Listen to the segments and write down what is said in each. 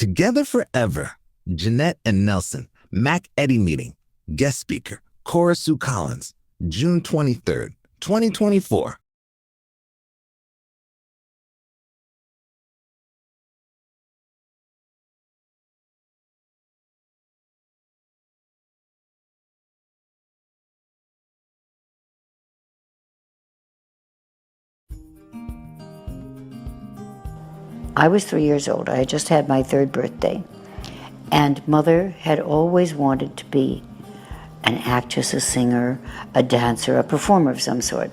Together Forever, Jeanette and Nelson, Eddy meeting, guest speaker, Cora Sue Collins, June 23rd, 2024. I was 3 years old. I had just had my 3rd birthday. And Mother had always wanted to be an actress, a singer, a dancer, a performer of some sort.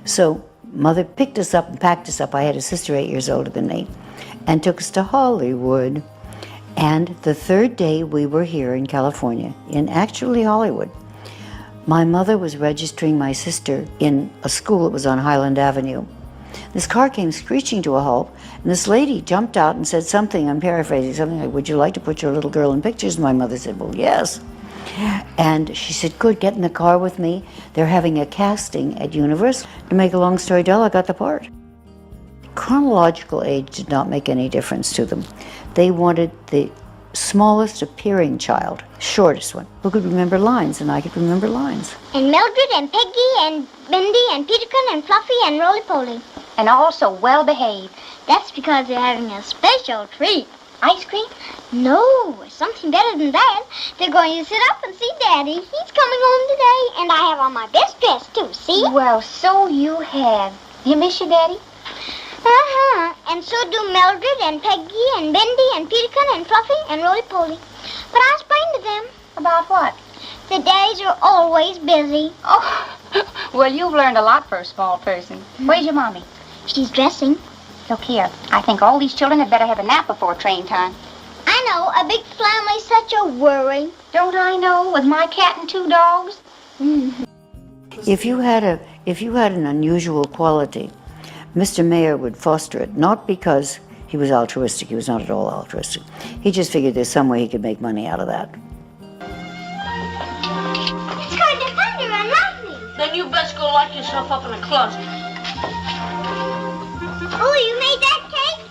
So Mother picked us up and packed us up. I had a sister 8 years older than me, and took us to Hollywood. And the 3rd day we were here in California, in actually Hollywood, my mother was registering my sister in a school that was on Highland Avenue. This car came screeching to a halt, and this lady jumped out and said something, I'm paraphrasing, something like, would you like to put your little girl in pictures? And my mother said, well, yes. And she said, good, get in the car with me. They're having a casting at Universal. To make a long story dull, I got the part. Chronological age did not make any difference to them. They wanted the smallest appearing child, shortest one, who could remember lines, and I could remember lines. And Mildred and Peggy and Bendy and Peterkin and Fluffy and Roly-Poly. And all so well-behaved. That's because they're having a special treat. Ice cream? No, something better than that. They're going to sit up and see Daddy. He's coming home today, and I have on my best dress, too, see? Well, so you have. You miss your daddy? Uh-huh. And so do Mildred and Peggy and Bendy and Peterkin and Fluffy and Roly-Poly. But I explained to them. About what? The daddies are always busy. Oh, well, you've learned a lot for a small person. Where's your mommy? She's dressing. Look here, I think all these children had better have a nap before train time. I know, a big family's such a worry. Don't I know, with my cat and 2 dogs? Mm-hmm. If you had an unusual quality, Mr. Mayer would foster it, not because he was altruistic. He was not at all altruistic. He just figured there's some way he could make money out of that. It's going to thunder and lightning. Then you best go lock yourself up in a closet. Oh, you made that cake?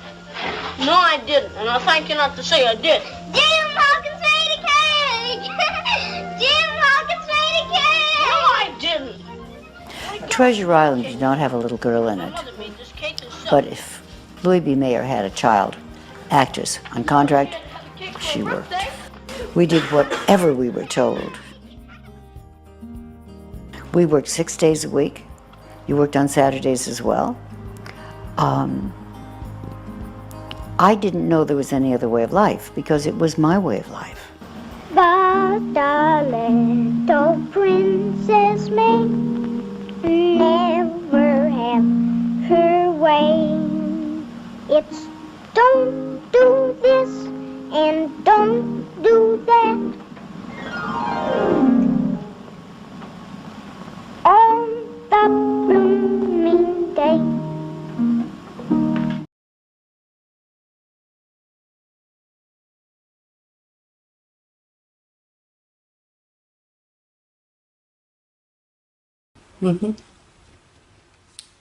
No, I didn't, and I'll thank you not to say I did. Jim Hawkins made a cake! Jim Hawkins made a cake! No, I didn't. Treasure Island did not have a little girl in it. But if Louis B. Mayer had a child, actress, on contract, she worked. We did whatever we were told. We worked 6 days a week. You worked on Saturdays as well. I didn't know there was any other way of life because it was my way of life. But the little princess may never have her way. It's don't do this and don't do that. On the blooming day.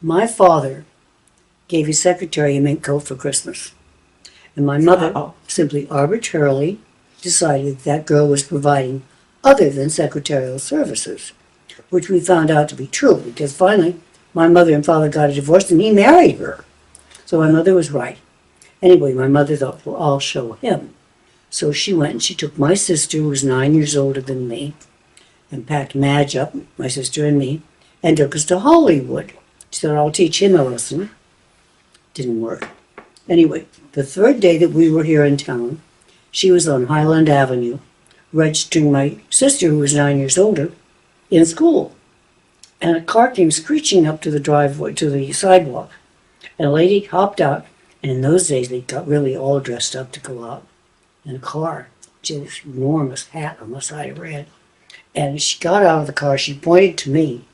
My father gave his secretary a mink coat for Christmas. And my mother simply arbitrarily decided that girl was providing other than secretarial services, which we found out to be true because finally my mother and father got a divorce and he married her. So my mother was right. Anyway, my mother thought, well, I'll show him. So she went and she took my sister, who was 9 years older than me, and packed Madge up, my sister and me, and took us to Hollywood. She said, I'll teach him a lesson. Didn't work. Anyway, the 3rd day that we were here in town, she was on Highland Avenue, registering my sister, who was 9 years older, in school. And a car came screeching up to the driveway, to the sidewalk. And a lady hopped out, and in those days they got really all dressed up to go out in a car. She had this enormous hat on the side of her head. And she got out of the car, she pointed to me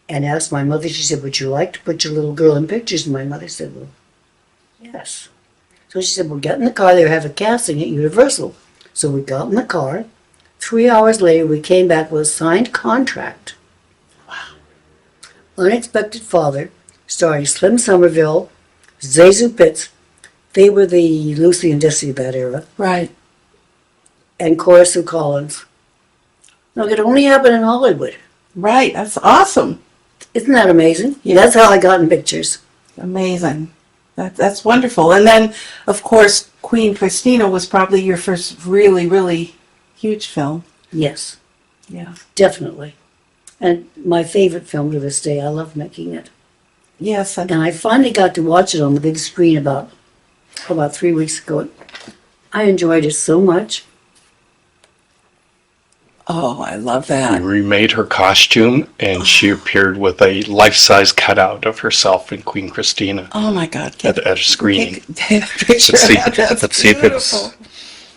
and asked my mother, she said, would you like to put your little girl in pictures? And my mother said, well, yes. So she said, well, get in the car, they have a casting at Universal. So we got in the car. 3 hours later, we came back with a signed contract. Wow. Unexpected Father, starring Slim Somerville, Zazu Pitts, They were the Lucy and Dissy of that era. Right. And Cora Sue Collins. Now, it could only happen in Hollywood. Right. That's awesome. Isn't that amazing? Yes. That's how I got in pictures. Amazing. That's wonderful. And then, of course, Queen Christina was probably your first really, really huge film. Yes, Yeah. definitely. And my favorite film to this day. I love making it. Yes. And I finally got to watch it on the big screen about 3 weeks ago. I enjoyed it so much. Oh, I love We that. remade her costume, and she appeared with a life-size cutout of herself in Queen Christina Oh my God. at a screening. Take a picture Let's see. of that. That's Let's see if it's. beautiful.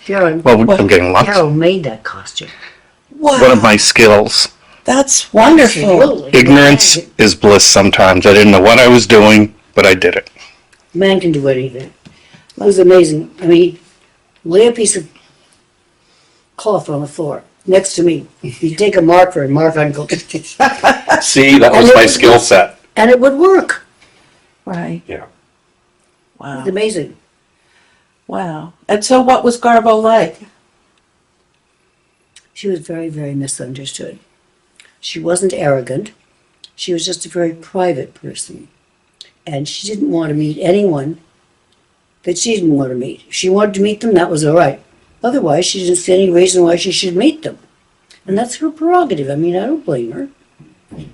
Sharon, Well, I'm getting lots. Carol made that costume. Wow. One of my skills. That's wonderful. Absolutely. Ignorance is bliss sometimes. I didn't know what I was doing, but I did it. Man can do anything. It was amazing. I mean, lay a piece of cloth on the floor next to me. You take a marker and mark on go. See, that was And my it- skill set. And it would work. Right. Yeah. Wow. It's amazing. Wow. And so what was Garbo like? She was very, very misunderstood. She wasn't arrogant. She was just a very private person. And she didn't want to meet anyone that she didn't want to meet. If she wanted to meet them, that was all right. Otherwise, she didn't see any reason why she should meet them. And that's her prerogative. I mean, I don't blame her.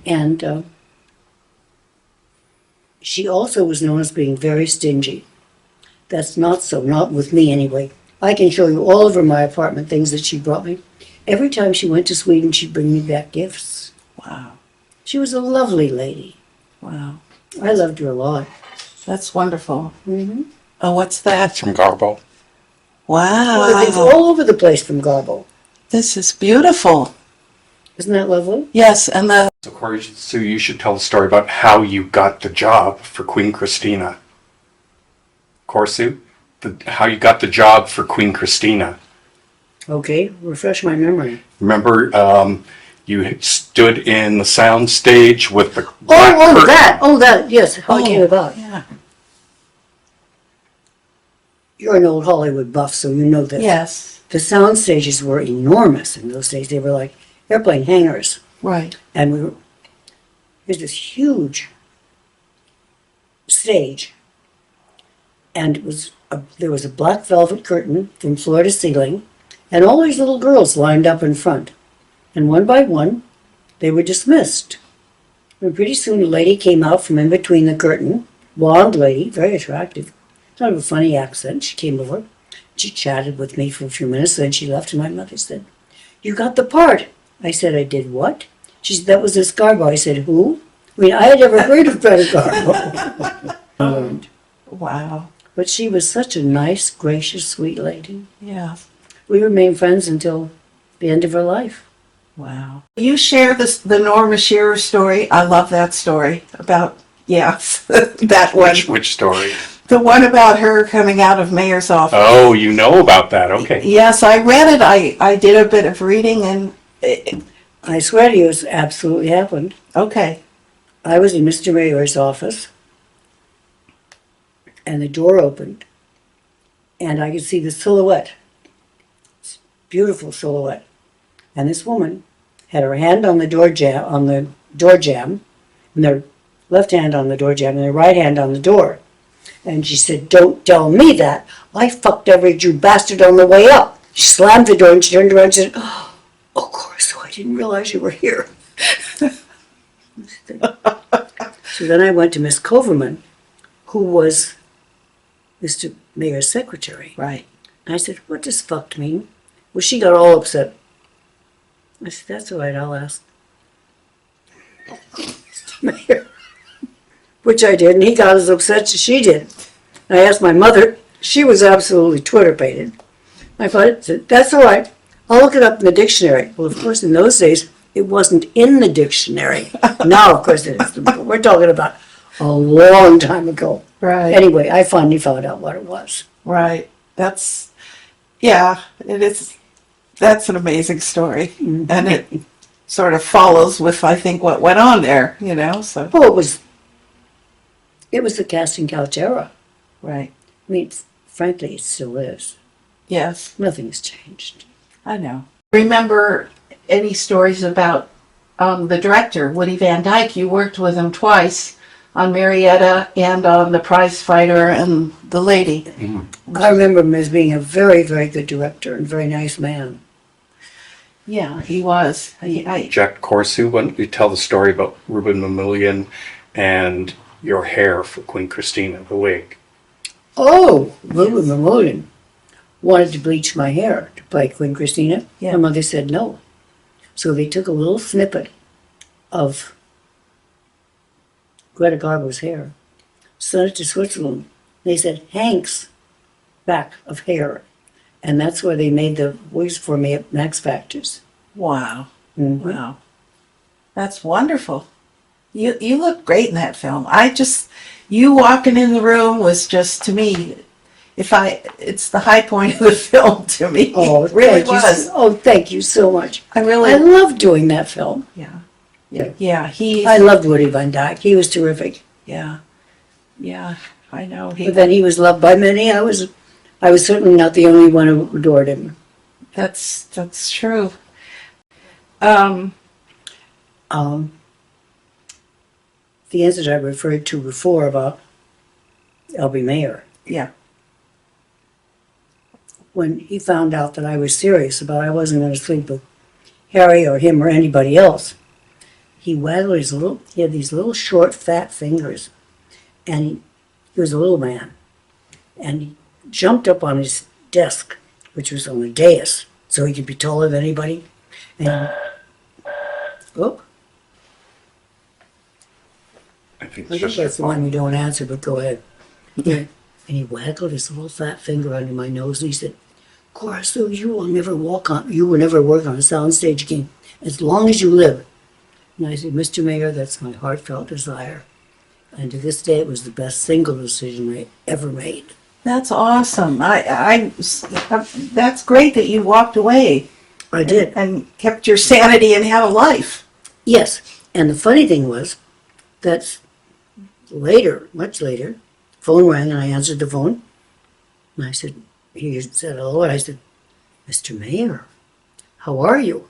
And she also was known as being very stingy. That's not so, not with me anyway. I can show you all over my apartment things that she brought me. Every time she went to Sweden, she'd bring me back gifts. Wow. She was a lovely lady. Wow. I loved her a lot. That's wonderful. Mm-hmm. Oh, what's that? From Garbo. Well, things Wow. all over the place from Garbo. This is beautiful. Isn't that lovely? Yes, and the So, Cora Sue, you should tell the story about how you got the job for Queen Christina. Cora Sue, how you got the job for Queen Christina. Okay, refresh my memory. Remember, you stood in the sound stage with the black Oh, curtain. that, yes, how it came about. Yeah. You're an old Hollywood buff, so you know this. Yes. The sound stages were enormous in those days. They were like airplane hangars. Right. And there's this huge stage, and there was a black velvet curtain from floor to ceiling, and all these little girls lined up in front. And one by one, they were dismissed. And pretty soon a lady came out from in between the curtain, blonde lady, very attractive, kind of a funny accent. She came over, she chatted with me for a few minutes, then she left, and my mother said, "You got the part." I said, "I did what?" She said, "That was this Garbo." I said, "Who?" I mean, I had never heard of Greta Garbo. Wow. But she was such a nice, gracious, sweet lady. Yeah. We remained friends until the end of her life. Wow. You share the Norma Shearer story. I love that story about, yes, that one. Which story? The one about her coming out of mayor's office. Oh, you know about that. Okay. Yes, I read it. I did a bit of reading and, I swear to you, it's absolutely happened. okay. I was in Mr. Mayor's office, and the door opened, and I could see the silhouette. Beautiful silhouette. And this woman had her hand on the door jam, and their left hand on the door jam, and their right hand on the door. And she said, "Don't tell me that. I fucked every Jew bastard on the way up." She slammed the door and she turned around and said, "Oh, Cora Sue, I didn't realize you were here." So then I went to Miss Coverman, who was Mr. Mayor's secretary. Right. And I said, "What does fucked mean?" Well, she got all upset. I said, "That's all right, I'll ask Mr. Mayor." Which I did, and he got as upset as she did. And I asked my mother. She was absolutely Twitter-pated. My father said, "That's all right. I'll look it up in the dictionary." Well, of course, in those days, it wasn't in the dictionary. Now, of course, it is. We're talking about a long time ago. Right. Anyway, I finally found out what it was. Right. That's, yeah, it is. That's an amazing story. And it sort of follows with, I think, what went on there, so. Well, it was the casting couch era. Right. I mean, frankly, it still is. Yes, Nothing has changed. I know. Remember any stories about the director, Woody Van Dyke? You worked with him twice on Marietta and on The Prize Fighter and The Lady. I remember him as being a very, very good director and very nice man. Yeah, he was. Jack, Cora Sue, why don't you tell the story about Ruben Mamoulian and your hair for Queen Christina, the wig? Oh, Ruben Mamoulian wanted to bleach my hair to play Queen Christina. Yeah. My mother said no. So they took a little snippet of Greta Garbo's hair, sent it to Switzerland. They said, Hank's back of hair. And that's where they made the wigs for me at Max Factors. Wow. Mm-hmm. Wow. That's wonderful. You look great in that film. You walking in the room was just, to me, it's the high point of the film to me. Oh, it really thank you. was. Oh, thank you so much. I I loved doing that film. Yeah. Yeah. Yeah, I loved Woody Van Dyke. He was terrific. yeah, I know. But then he was loved by many. I was certainly not the only one who adored him. That's true. The incident I referred to before about L.B. Mayer, Yeah. when he found out that I was serious about I wasn't going to sleep with Harry or him or anybody else, he waggled he had these little short fat fingers, and he was a little man, and he jumped up on his desk, which was on a dais, so he could be taller than anybody, and I think I it's think just that's the one you don't answer, but go ahead. And he waggled his little fat finger under my nose, and he said, Cora Sue, you will never work on a soundstage again as long as you live. And I said, Mr. Mayor, that's my heartfelt desire. And to this day, it was the best single decision I ever made. That's awesome. That's great that you walked away. I did. And kept your sanity and had a life. Yes. And the funny thing was that later, much later, phone rang and I answered the phone. And I said, he said hello, and I said, Mr. Mayor, how are you?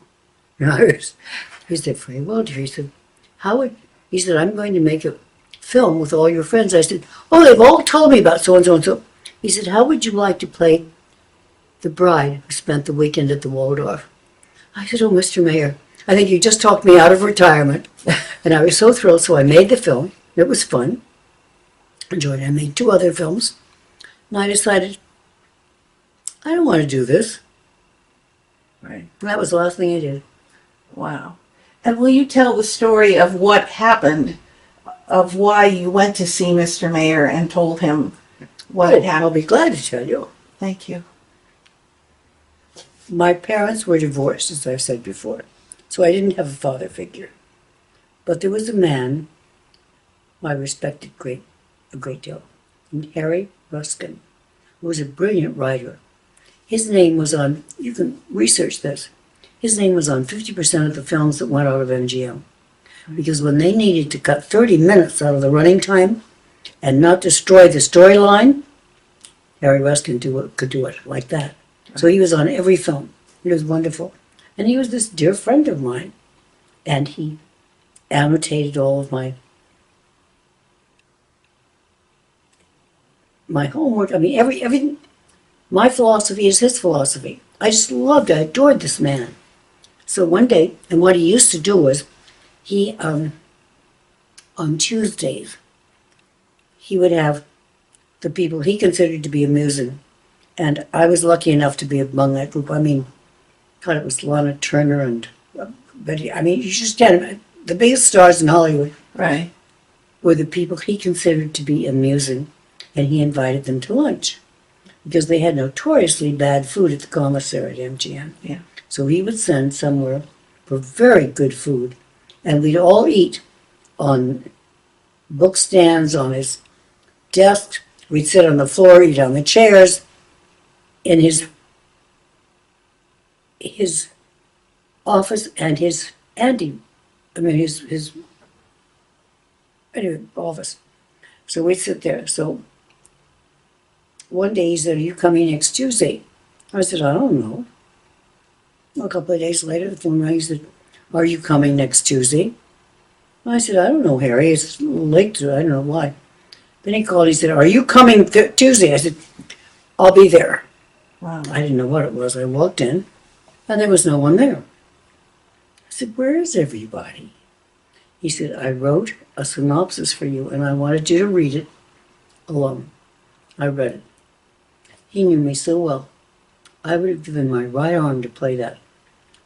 And he said, very well, dear. He said, he said, I'm going to make a film with all your friends. I said, oh, they've all told me about so and so and so. He said, how would you like to play the bride who spent the weekend at the Waldorf? I said, oh, Mr. Mayor, I think you just talked me out of retirement. And I was so thrilled, so I made the film. It was fun. Enjoyed it. I made 2 other films. And I decided, I don't want to do this. Right. And that was the last thing I did. Wow. And will you tell the story of what happened, of why you went to see Mr. Mayor and told him what had happened? I'll be glad to tell you. Thank you. My parents were divorced, as I've said before, so I didn't have a father figure. But there was a man I respected a great deal, named Harry Ruskin, who was a brilliant writer. His name was on, you can research this, his name was on 50% of the films that went out of MGM. Because when they needed to cut 30 minutes out of the running time and not destroy the storyline, Harry Ruskin could do it like that. So he was on every film. It was wonderful. And he was this dear friend of mine. And he annotated all of my homework. I mean, everything. My philosophy is his philosophy. I adored this man. So one day, and what he used to do was, he, on Tuesdays, he would have the people he considered to be amusing. And I was lucky enough to be among that group. I mean, God, it was Lana Turner and Betty. I mean, you just can't imagine. The biggest stars in Hollywood Right. were the people he considered to be amusing, and he invited them to lunch because they had notoriously bad food at the commissary at MGM. Yeah. So he would send somewhere for very good food, and we'd all eat on book stands, on his desk. We'd sit on the floor, eat on the chairs, in his office and his office. So we'd sit there. So one day he said, "Are you coming next Tuesday?" I said, "I don't know." A couple of days later, the phone rang. He said, "Are you coming next Tuesday?" I said, "I don't know, Harry. It's a little late to, I don't know why." Then he called. He said, "Are you coming Tuesday?" I said, "I'll be there." Wow. I didn't know what it was. I walked in, and there was no one there. I said, "Where is everybody?" He said, "I wrote a synopsis for you, and I wanted you to read it alone." I read it. He knew me so well. I would have given my right arm to play that,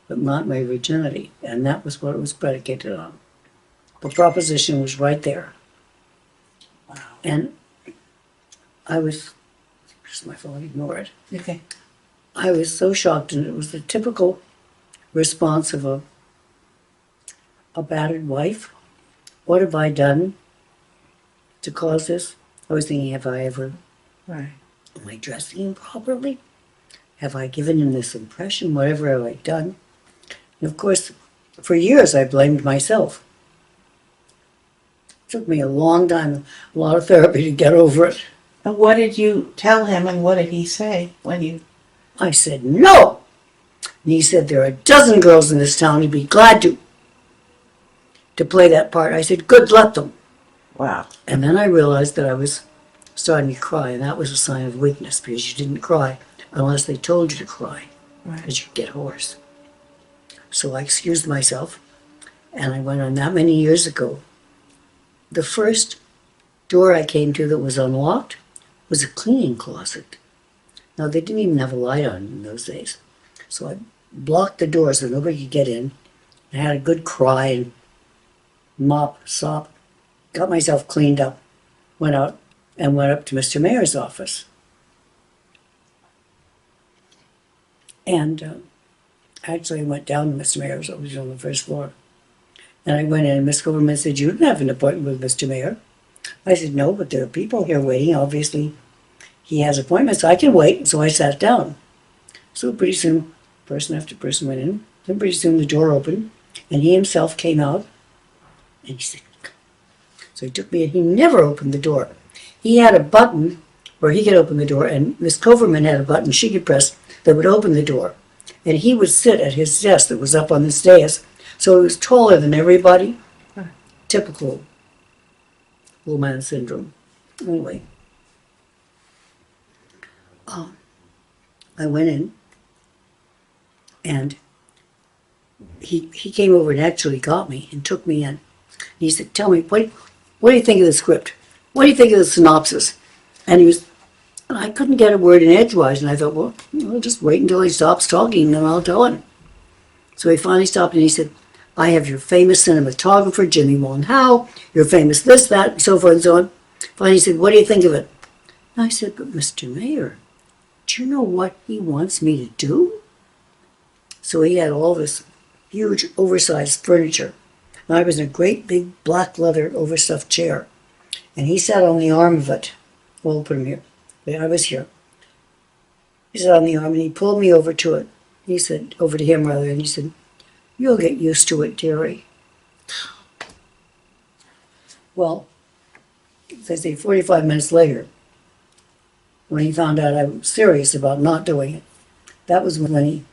but not my virginity, and that was what it was predicated on. The proposition was right there. Wow. And I was, just my phone, ignore it. Okay. I was so shocked, and it was the typical response of a battered wife. What have I done to cause this? I was thinking, have I ever, Right. am I dressing him properly? Have I given him this impression? Whatever have I done? And of course, for years I blamed myself. It took me a long time, a lot of therapy to get over it. And what did you tell him, and what did he say when you? I said, "No!" And he said, "There are a dozen girls in this town who'd be glad to play that part." I said, "Good, let them." Wow. And then I realized that I was starting to cry, and that was a sign of weakness, because you didn't cry unless they told you to cry, Right. because you'd get hoarse. So I excused myself, and I went on that many years ago. The first door I came to that was unlocked was a cleaning closet. Now, they didn't even have a light on in those days. So I blocked the door so nobody could get in. I had a good cry and mop, sop, got myself cleaned up, went out, and went up to Mr. Mayor's office. And actually, I went down to Mr. Mayor's office on the first floor. And I went in, and Miss Silverman said, "You didn't have an appointment with Mr. Mayor." I said, "No, but there are people here waiting. Obviously, he has appointments. I can wait." So I sat down. So pretty soon, person after person went in. Then pretty soon the door opened, and he himself came out. And he said, "Come." So he took me, and he never opened the door. He had a button where he could open the door, and Miss Coverman had a button she could press that would open the door. And he would sit at his desk that was up on this dais. So he was taller than everybody. Typical little man syndrome. Anyway, I went in, and he came over and actually got me and took me in. And he said, "Tell me, what do you think of the script? What do you think of the synopsis?" And I couldn't get a word in edgewise, and I thought, well, I'll just wait until he stops talking, and then I'll tell him. So he finally stopped, and he said, "I have your famous cinematographer, Jimmy Wong Howe, your famous this, that, and so forth and so on." Finally he said, "What do you think of it?" And I said, "But Mr. Mayor, do you know what he wants me to do?" So he had all this huge, oversized furniture. And I was in a great big black leather overstuffed chair. And he sat on the arm of it. We'll put him here. I was here. He sat on the arm, and he pulled me over to it. He said, over to him rather, and he said, "You'll get used to it, dearie." Well, as I say, 45 minutes later, when he found out I was serious about not doing it, that was when he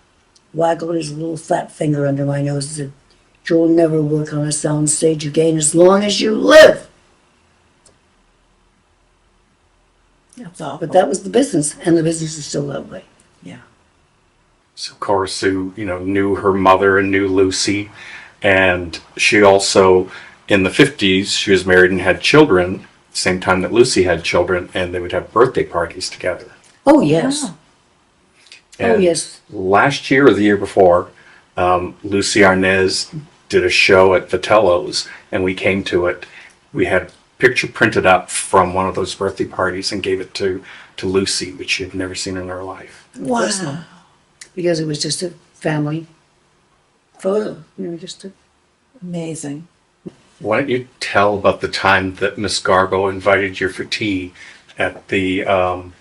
waggled his little fat finger under my nose and said, "You'll never work on a sound stage again as long as you live." That's awful. But that was the business, and the business is still that way. Yeah. So Cora Sue, knew her mother and knew Lucy, and she also, in the 50s, she was married and had children, same time that Lucy had children, and they would have birthday parties together. Oh, yes. Oh. And yes. last year or the year before, Lucy Arnaz did a show at Vitello's, and we came to it. We had a picture printed up from one of those birthday parties and gave it to Lucy, which she had never seen in her life. Wow. Because it was just a family photo, just a... Amazing. Why don't you tell about the time that Miss Garbo invited you for tea at the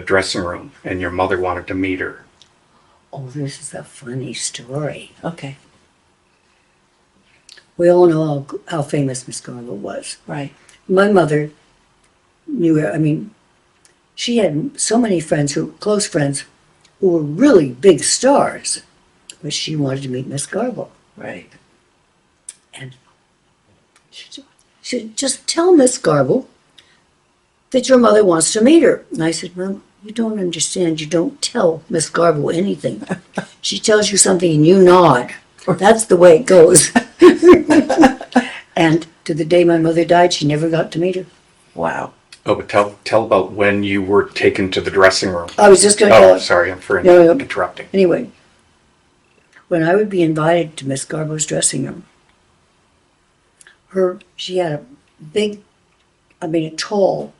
dressing room, and your mother wanted to meet her? Oh, this is a funny story. Okay. We all know how famous Miss Garbo was. Right. My mother knew her. I mean, she had so many friends, close friends, who were really big stars, but she wanted to meet Miss Garbo. Right. And she said, just tell Miss Garbo that your mother wants to meet her. And I said, Mom, you don't understand. You don't tell Miss Garbo anything. She tells you something and you nod. That's the way it goes. And to the day my mother died, she never got to meet her. Wow. Oh, but tell about when you were taken to the dressing room. I was just going to tell Oh, sorry, I'm for No. interrupting. Anyway, when I would be invited to Miss Garbo's dressing room, she had a tall,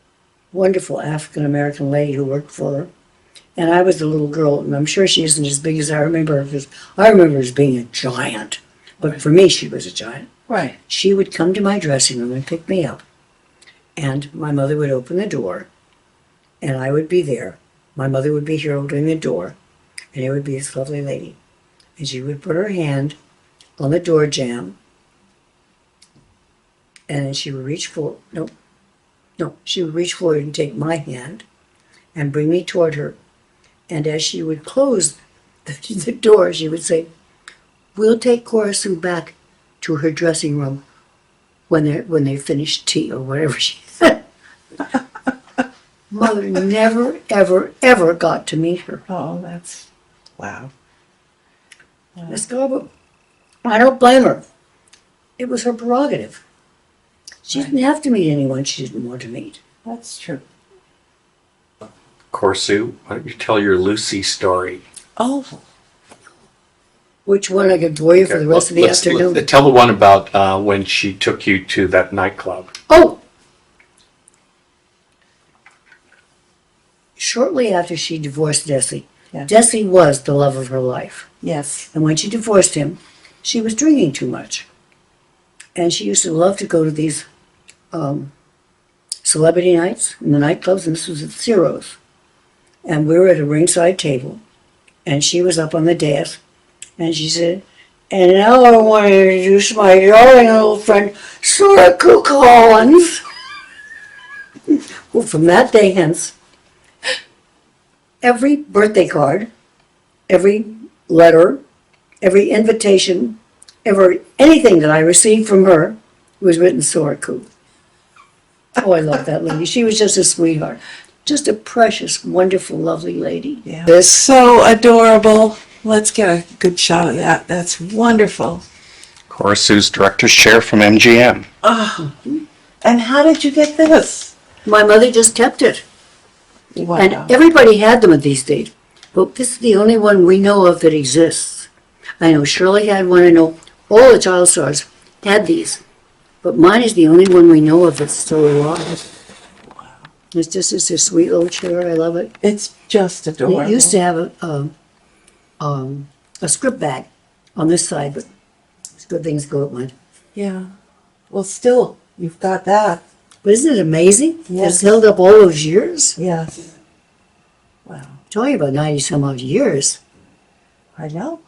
wonderful African-American lady who worked for her. And I was a little girl, and I'm sure she isn't as big as I remember her, because I remember her as being a giant. But for me, she was a giant. Right. She would come to my dressing room and pick me up. And my mother would open the door, and I would be there. My mother would be here opening the door, and it would be this lovely lady. And she would put her hand on the door jamb, and then she would reach forward. She would reach forward and take my hand and bring me toward her. And as she would close the door, she would say, "We'll take Cora Sue back to her dressing room when they finish tea," or whatever she said. Mother never, ever, ever got to meet her. Oh, that's, wow. Miss Garbo, I don't blame her. It was her prerogative. She didn't have to meet anyone she didn't want to meet. That's true. Cora Sue, why don't you tell your Lucy story? Oh, Which one I could bore you for the rest of the afternoon? Tell the one about when she took you to that nightclub. Oh! Shortly after she divorced Desi, Yeah. Desi was the love of her life. yes. And when she divorced him, she was drinking too much. And she used to love to go to these celebrity nights in the nightclubs, and this was at Ciro's. And we were at a ringside table, and she was up on the dais, and she said, "And now I want to introduce my darling little friend, Cora Sue Collins." Well, from that day hence, every birthday card, every letter, every invitation, anything that I received from her was written Cora Sue. Oh, I love that lady. She was just a sweetheart. Just a precious, wonderful, lovely lady. Yeah. They're so adorable. Let's get a good shot of that. That's wonderful. Cora Sue's director's chair from MGM. Oh, and how did you get this? My mother just kept it. Wow. And everybody had them at these days. But this is the only one we know of that exists. I know Shirley had one. I know all the child stars had these. But mine is the only one we know of that's still alive. It's just a sweet little chair. I love it. It's just adorable. It used to have a script bag on this side, but it's good things go at one. Yeah. Well, still, you've got that. But isn't it amazing? Yes. It's held up all those years. Yes. Wow. Talking about 90 some odd years. I know.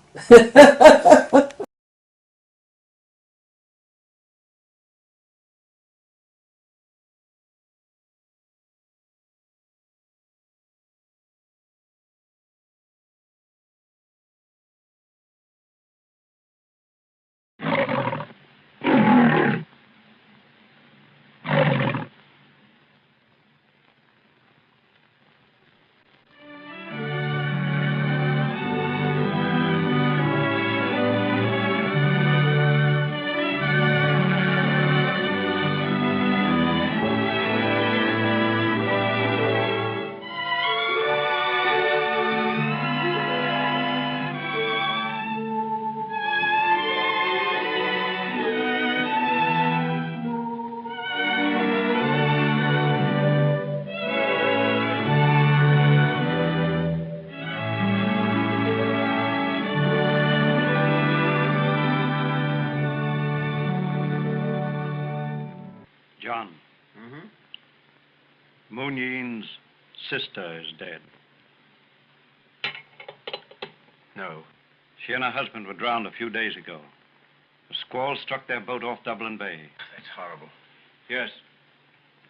John. Mm-hmm. Moon Yin's sister is dead. No. She and her husband were drowned a few days ago. A squall struck their boat off Dublin Bay. That's horrible. Yes.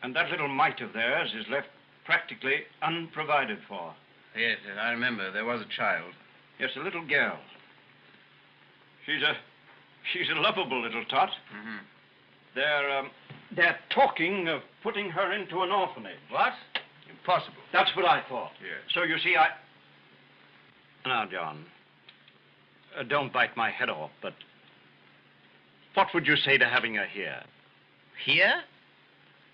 And that little mite of theirs is left practically unprovided for. Yes, I remember. There was a child. Yes, a little girl. She's a lovable little tot. Mm-hmm. They're talking of putting her into an orphanage. What? Impossible. That's what I thought. Yes. So you see, Now, John, don't bite my head off, but what would you say to having her here? Here?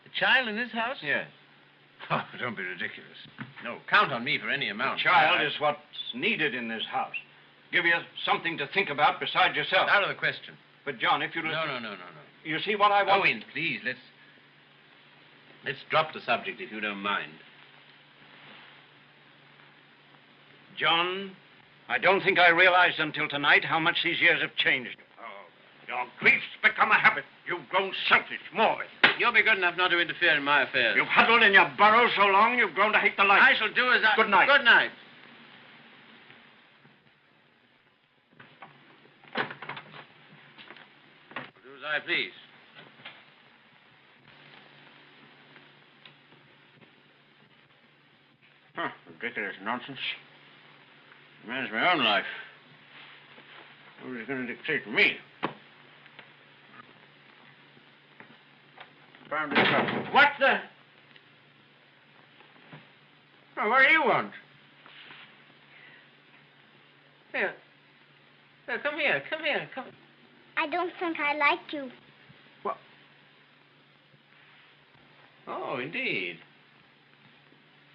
The child in this house? Yes. Oh, don't be ridiculous. No, count on me for any amount. The child is what's needed in this house. Give you something to think about besides yourself. Out of the question. But, John, if you... No. You see what I want... Go in, please. Let's drop the subject, if you don't mind. John, I don't think I realized until tonight how much these years have changed you. Oh, your grief's become a habit. You've grown selfish, morbid. You'll be good enough not to interfere in my affairs. You've huddled in your burrow so long you've grown to hate the light. I shall do as I... Good night. Good night. Do as I please. Huh, ridiculous nonsense. Manage my own life. Who's going to dictate to me? Found this up. What the? Oh, what do you want? Here. Come here. Come. I don't think I like you. What? Oh, indeed.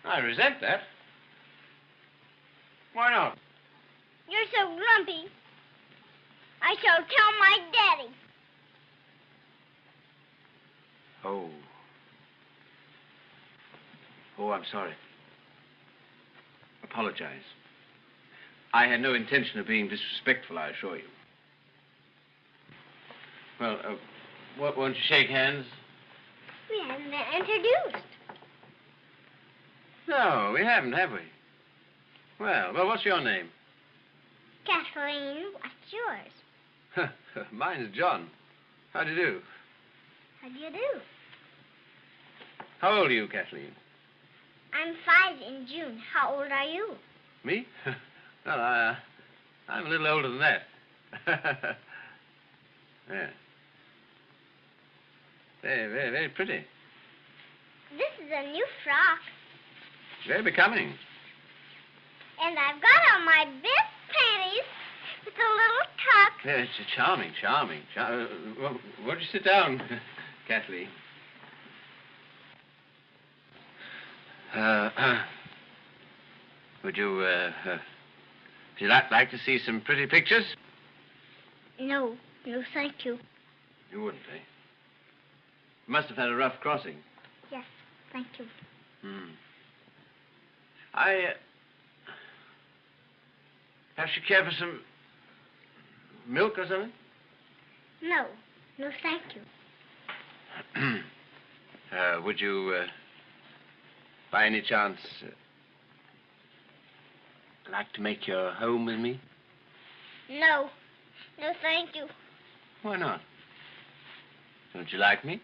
I resent that. Why not? You're so grumpy. I shall tell my daddy. Oh, I'm sorry. Apologize. I had no intention of being disrespectful, I assure you. Well, won't you shake hands? We haven't been introduced. No, we haven't, have we? Well, what's your name? Kathleen, what's yours? Mine's John. How do you do? How do you do? How old are you, Kathleen? I'm 5 in June. How old are you? Me? Well, I'm a little older than that. Yeah. Very pretty. This is a new frock. Very becoming. And I've got on my best panties with a little tuck. Yeah, it's charming. Won't you sit down, Kathleen? Would you like to see some pretty pictures? No, thank you. You wouldn't, eh? You must have had a rough crossing. Yes, thank you. Perhaps you care for some milk or something? No, thank you. Would you, by any chance, like to make your home with me? No, thank you. Why not? Don't you like me?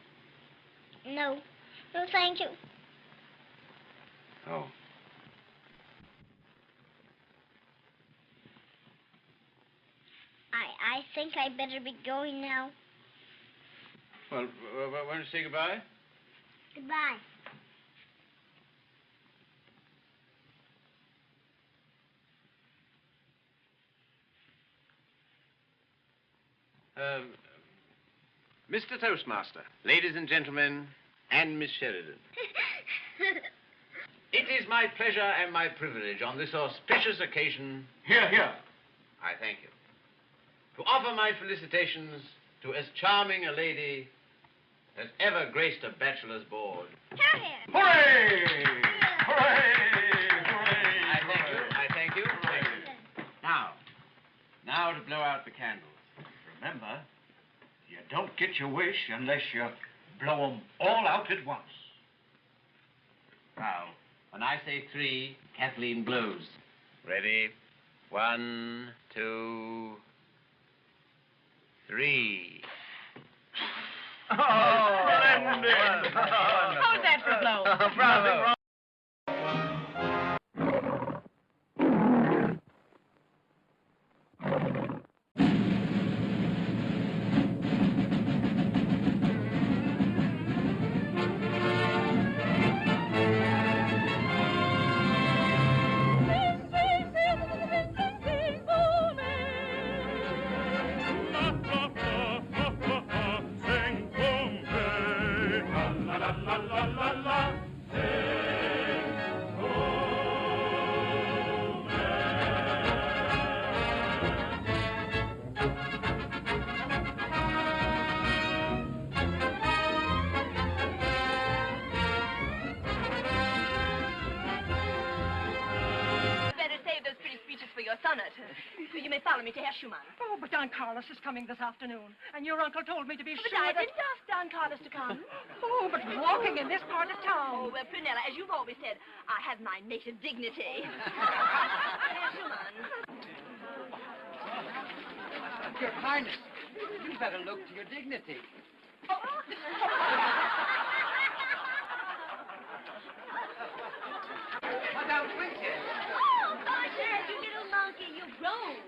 No, thank you. Oh. I think I better be going now. Well, want to say goodbye? Goodbye. Mr. Toastmaster, ladies and gentlemen, and Miss Sheridan. It is my pleasure and my privilege on this auspicious occasion... Here. I thank you. To offer my felicitations to as charming a lady as ever graced a bachelor's board. Here. Hooray! I thank you. Now to blow out the candles. Remember, you don't get your wish unless you blow them all out at once. Now, when I say 3, Kathleen blows. Ready? 1, 2, 3. Oh, splendid! Hold that for blow. Bravo. may follow me to Herr Schumann. Oh, but Don Carlos is coming this afternoon, and your uncle told me to be But sure I that... didn't ask Don Carlos to come. Oh, but walking in this part of town... Oh, well, Prunella, as you've always said, I have my native dignity. Herr Schumann. Your Highness, you better look to your dignity. Madame Princess. Oh, gosh, you little monkey, you've grown.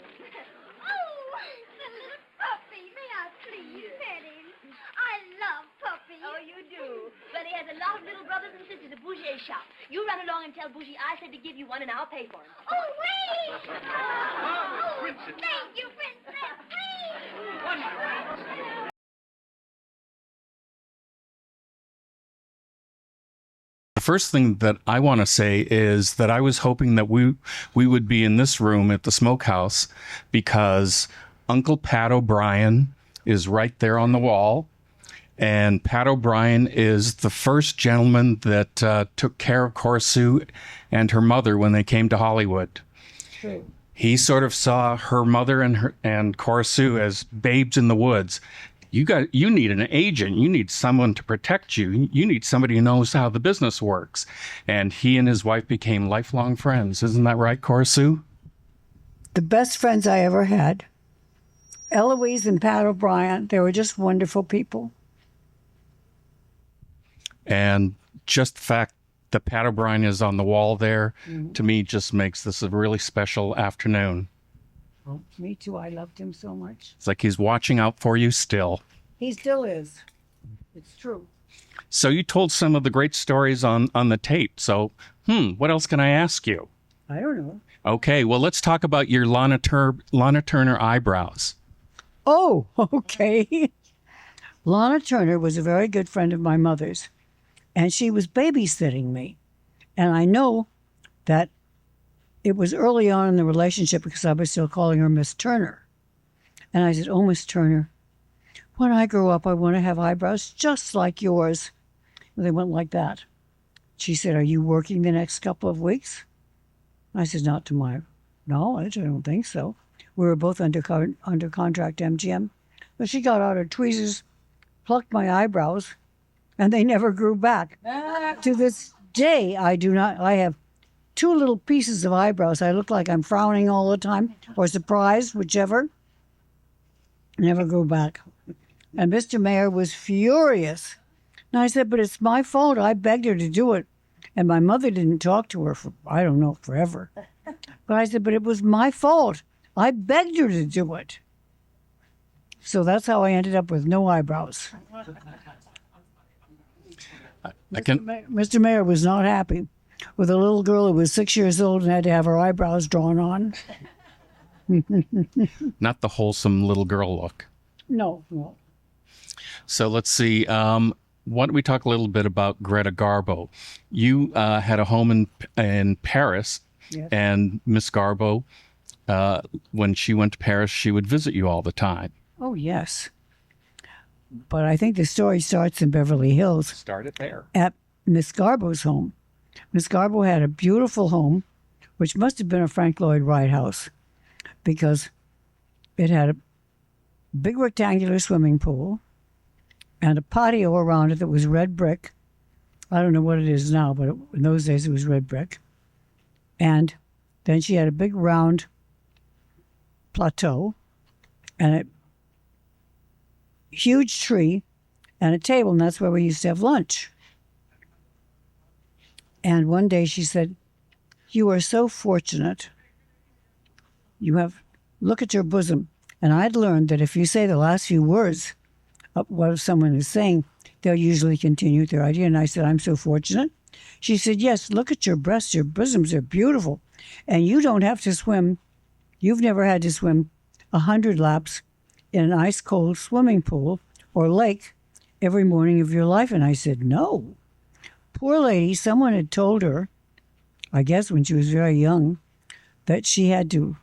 Oh, the little puppy. May I please pet him? I love puppies. Oh, you do. But he has a lot of little brothers and sisters at Bougier's shop. You run along and tell Bougier I said to give you one, and I'll pay for him. Oh, wait! Oh, Princess. Thank you, Princess. Please. Wonderful. The first thing that I want to say is that I was hoping that we would be in this room at the smokehouse because Uncle Pat O'Brien is right there on the wall. And Pat O'Brien is the first gentleman that took care of Cora Sue and her mother when they came to Hollywood. True. He sort of saw her mother and Cora Sue as babes in the woods. You need an agent. You need someone to protect you. You need somebody who knows how the business works. And he and his wife became lifelong friends. Isn't that right, Cora Sue? The best friends I ever had. Eloise and Pat O'Brien, they were just wonderful people. And just the fact that Pat O'Brien is on the wall there, to me, just makes this a really special afternoon. Oh, me too. I loved him so much. It's like he's watching out for you still. He still is. It's true. So you told some of the great stories on the tape. So, what else can I ask you? I don't know. Okay, well, let's talk about your Lana Turner eyebrows. Oh, okay. Lana Turner was a very good friend of my mother's, and she was babysitting me. And I know that it was early on in the relationship because I was still calling her Miss Turner. And I said, oh, Miss Turner, when I grow up, I want to have eyebrows just like yours. And they went like that. She said, are you working the next couple of weeks? I said, not to my knowledge. I don't think so. We were both under contract MGM. But she got out her tweezers, plucked my eyebrows, and they never grew back. To this day, I have two little pieces of eyebrows. I look like I'm frowning all the time or surprised, whichever. Never grew back. And Mr. Mayor was furious. And I said, but it's my fault. I begged her to do it. And my mother didn't talk to her for, I don't know, forever. But I said, but it was my fault. I begged her to do it. So that's how I ended up with no eyebrows. Mr. Mayor was not happy with a little girl who was 6 years old and had to have her eyebrows drawn on. Not the wholesome little girl look. No. So let's see. Why don't we talk a little bit about Greta Garbo? You had a home in Paris, yes. And Miss Garbo, when she went to Paris, she would visit you all the time. Oh, yes. But I think the story starts in Beverly Hills. Start it there. At Miss Garbo's home. Miss Garbo had a beautiful home, which must have been a Frank Lloyd Wright house, because it had a big rectangular swimming pool and a patio around it that was red brick. I don't know what it is now, but in those days it was red brick. And then she had a big round plateau and a huge tree and a table, and that's where we used to have lunch. And one day she said, you are so fortunate. Look at your bosom. And I'd learned that if you say the last few words of what someone is saying, they'll usually continue with their idea. And I said, I'm so fortunate. She said, yes, look at your breasts. Your bosoms are beautiful. And you don't have to swim. You've never had to swim 100 laps in an ice-cold swimming pool or lake every morning of your life. And I said, no. Poor lady, someone had told her, I guess when she was very young, that she had to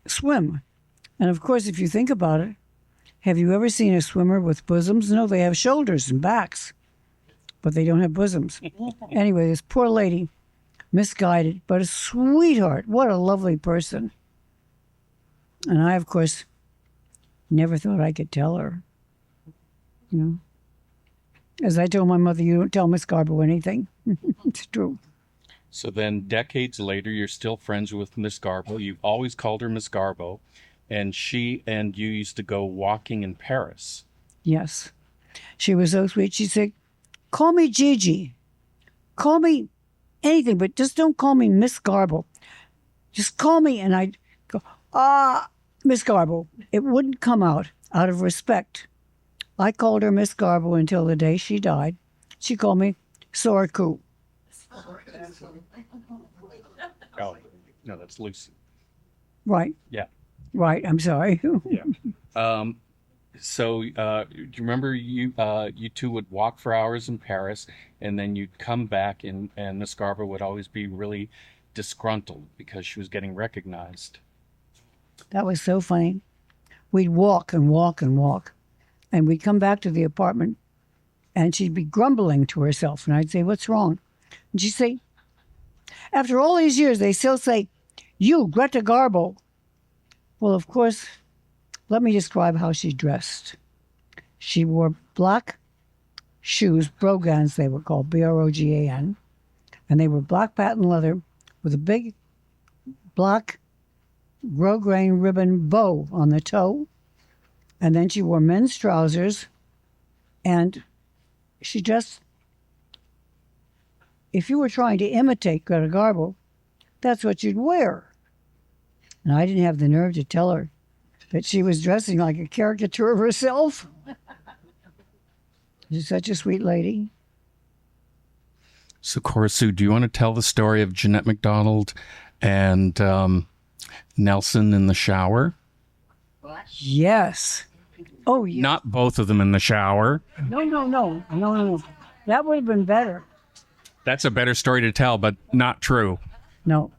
swim. And of course, if you think about it, have you ever seen a swimmer with bosoms? No, they have shoulders and backs, but they don't have bosoms. Anyway, this poor lady, misguided, but a sweetheart. What a lovely person. And I, of course, never thought I could tell her. You know, as I told my mother, you don't tell Miss Garbo anything. It's true. So then decades later, you're still friends with Miss Garbo. You've always called her Miss Garbo. And she and you used to go walking in Paris. Yes. She was so sweet. She said, call me Gigi. Call me anything, but just don't call me Miss Garbo. Just call me. And I'd go, Miss Garbo. It wouldn't come out of respect. I called her Miss Garbo until the day she died. She called me Soraku. Oh, no, that's Lucy. Right. Yeah. Right. I'm sorry. Yeah. So do you remember you two would walk for hours in Paris, and then you'd come back, and Miss Garbo would always be really disgruntled because she was getting recognized. That was so funny. We'd walk and walk and walk, and we'd come back to the apartment, and she'd be grumbling to herself, and I'd say, what's wrong? And she'd say, after all these years, they still say, you, Greta Garbo. Well, of course, let me describe how she dressed. She wore black shoes, brogans they were called, B-R-O-G-A-N, and they were black patent leather with a big black grosgrain ribbon bow on the toe. And then she wore men's trousers, and she just, if you were trying to imitate Greta Garbo, that's what you'd wear. And I didn't have the nerve to tell her that she was dressing like a caricature of herself. She's such a sweet lady. So, Cora Sue, do you want to tell the story of Jeanette MacDonald and Nelson in the shower? Yes. Oh, yeah. Not both of them in the shower. No. That would have been better. That's a better story to tell, but not true. No.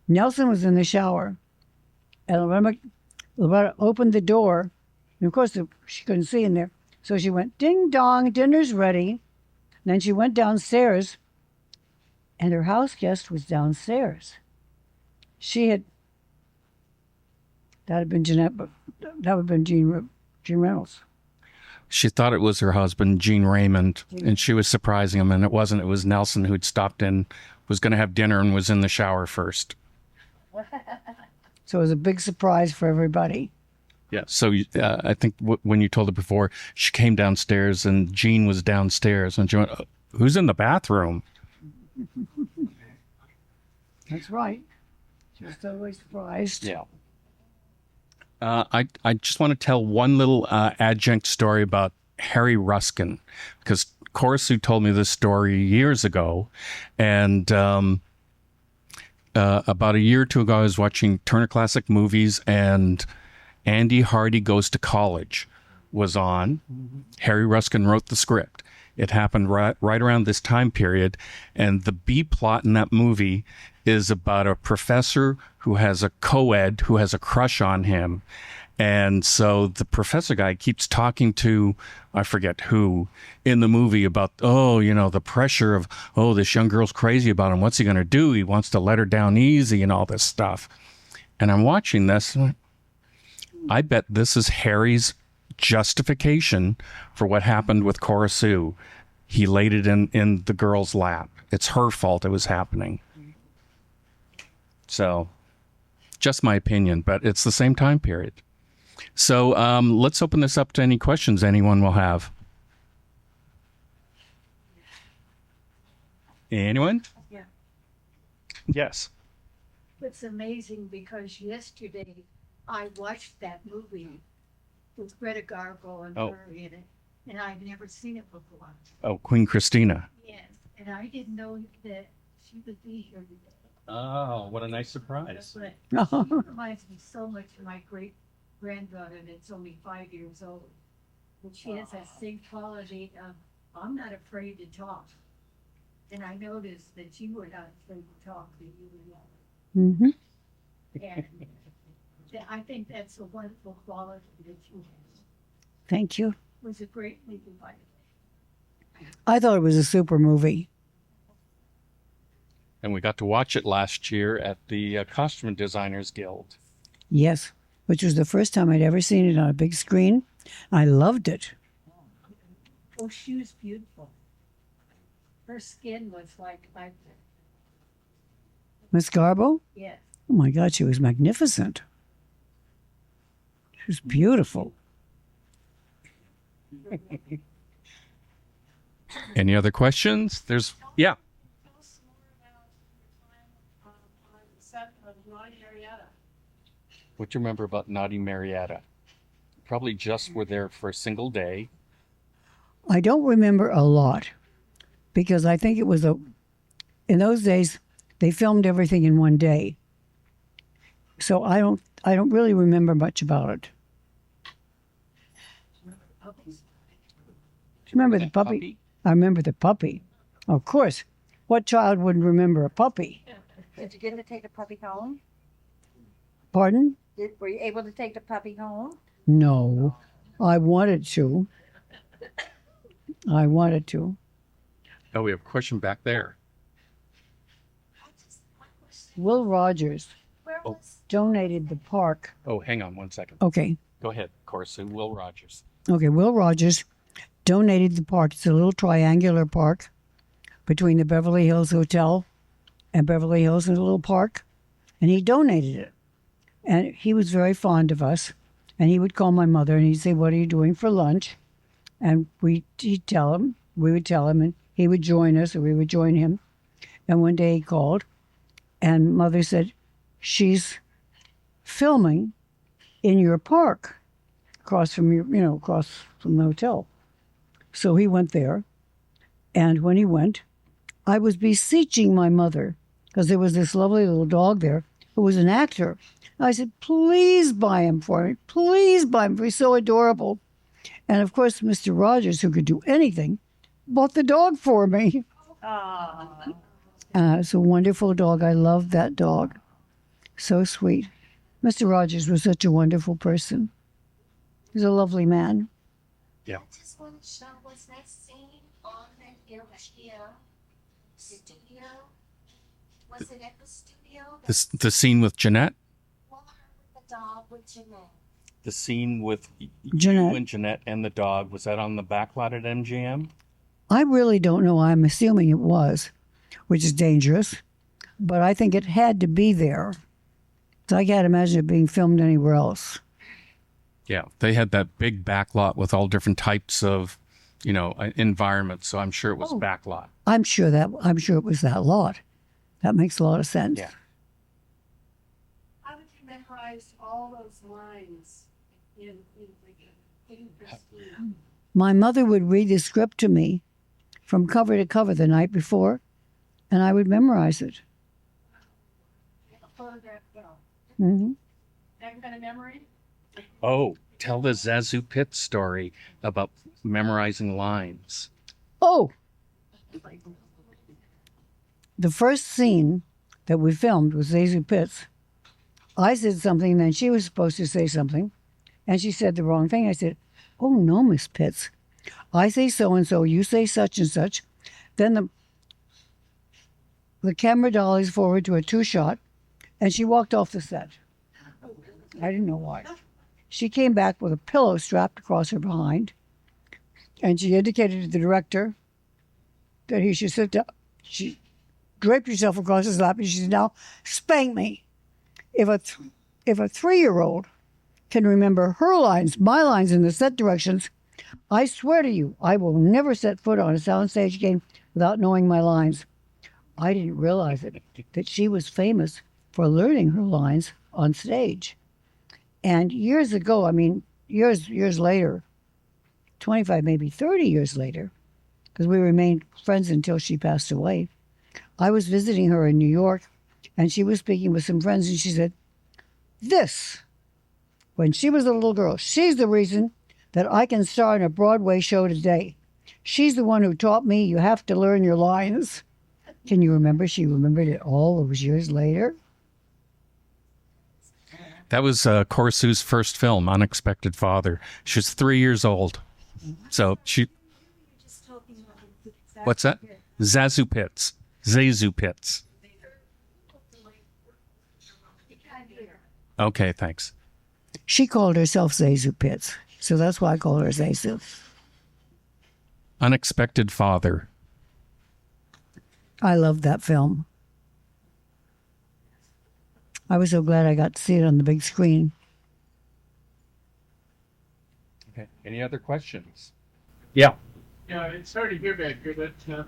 Nelson was in the shower. And Loretta opened the door. And of course, she couldn't see in there. So she went, ding dong, dinner's ready. And then she went downstairs, and her house guest was downstairs. That had been Jeanette, but that would have been Gene Reynolds. She thought it was her husband, Gene Raymond, and she was surprising him, and it wasn't. It was Nelson who'd stopped in, was going to have dinner, and was in the shower first. So it was a big surprise for everybody. Yeah, so I think when you told her before, she came downstairs, and Gene was downstairs, and she went, who's in the bathroom? That's right. She was totally surprised. Yeah. I just want to tell one little adjunct story about Harry Ruskin, because Cora Sue told me this story years ago, and about a year or two ago, I was watching Turner Classic Movies, and Andy Hardy Goes to College was on. Mm-hmm. Harry Ruskin wrote the script. It happened right around this time period, and the B plot in that movie is about a professor who has a co-ed who has a crush on him. And so the professor guy keeps talking to, I forget who, in the movie about, the pressure of, this young girl's crazy about him. What's he going to do? He wants to let her down easy and all this stuff. And I'm watching this, and I bet this is Harry's justification for what happened with Cora Sue. He laid it in the girl's lap. It's her fault it was happening. So, just my opinion, but it's the same time period. So let's open this up to any questions anyone will have. Anyone? Yeah. Yes. It's amazing because yesterday I watched that movie with Greta Garbo and her in it, and I'd never seen it before. Oh, Queen Christina. Yes, and I didn't know that she would be here today. Oh, what a nice surprise. But she reminds me so much of my great-granddaughter that's only 5 years old. But she has that same quality of, I'm not afraid to talk. And I noticed that you were not afraid to talk, that you were not. Mm-hmm. And I think that's a wonderful quality that you have. Thank you. It was a great movie, by the way. I thought it was a super movie. And we got to watch it last year at the Costume Designers Guild. Yes. which was the first time I'd ever seen it on a big screen. I loved it. Oh, she was beautiful. Her skin was like Miss Garbo? yes. Oh my God, she was magnificent. She was beautiful. Any other questions? Yeah. What do you remember about Naughty Marietta? Probably just were there for a single day. I don't remember a lot because I think it was in those days they filmed everything in one day. So I don't really remember much about it. Do you remember the puppy? I remember the puppy. Of course. What child wouldn't remember a puppy? Did you get to take the puppy home? Pardon? Were you able to take the puppy home? No. I wanted to. Oh, we have a question back there. Will Rogers donated the park. Oh, hang on one second. Okay. Go ahead, Cora Sue. Will Rogers. Okay, Will Rogers donated the park. It's a little triangular park between the Beverly Hills Hotel and Beverly Hills in a little park. And he donated it. And he was very fond of us. And he would call my mother and he'd say, "What are you doing for lunch?" And we would tell him, and he would join us or we would join him. And one day he called and Mother said, "She's filming in your park across from across from the hotel." So he went there. And when he went, I was beseeching my mother because there was this lovely little dog there who was an actor. I said, "Please buy him for me. Please buy him for me. He's so adorable." And of course, Mr. Rogers, who could do anything, bought the dog for me. It's a wonderful dog. I loved that dog. So sweet. Mr. Rogers was such a wonderful person. He's a lovely man. Yeah. I just want to show, was that scene on the studio? Was it at the studio? The scene with Jeanette? The dog with Jeanette. The scene with Jeanette. you and Jeanette and the dog, was that on the back lot at MGM? I really don't know. I'm assuming it was, which is dangerous. But I think it had to be there. So I can't imagine it being filmed anywhere else. Yeah, they had that big back lot with all different types of, environments. So I'm sure it was back lot. I'm sure it was that lot. That makes a lot of sense. Yeah. How did you memorize all those lines in Christina? My mother would read the script to me from cover to cover the night before, and I would memorize it. A photograph film. Mm-hmm. That kind of memory? Oh, tell the Zazu Pitt story about memorizing lines. Oh! The first scene that we filmed was Zazu Pitt's. I said something, and then she was supposed to say something, and she said the wrong thing. I said, "Oh, no, Miss Pitts. I say so-and-so, you say such and such." Then the camera dollies forward to a two-shot, and she walked off the set. I didn't know why. She came back with a pillow strapped across her behind, and she indicated to the director that he should sit down. She draped herself across his lap, and she said, "Now, spank me." If a 3-year-old can remember her lines, my lines, and the set directions, I swear to you, I will never set foot on a soundstage again without knowing my lines. I didn't realize that she was famous for learning her lines on stage. And years ago, years later, 25, maybe 30 years later, because we remained friends until she passed away, I was visiting her in New York, and she was speaking with some friends, and she said, when she was a little girl, she's the reason that I can star in a Broadway show today. She's the one who taught me you have to learn your lines. Can you remember? She remembered it all those years later. That was Cora Sue's first film, Unexpected Father. She was 3 years old. So she... What's that? Zazu Pitts. Zazu Pitts. Okay, thanks. She called herself Zazu Pitts, so that's why I call her Zazu. Unexpected Father. I love that film. I was so glad I got to see it on the big screen. Okay. Any other questions? Yeah. Yeah, it's hard to hear back here, but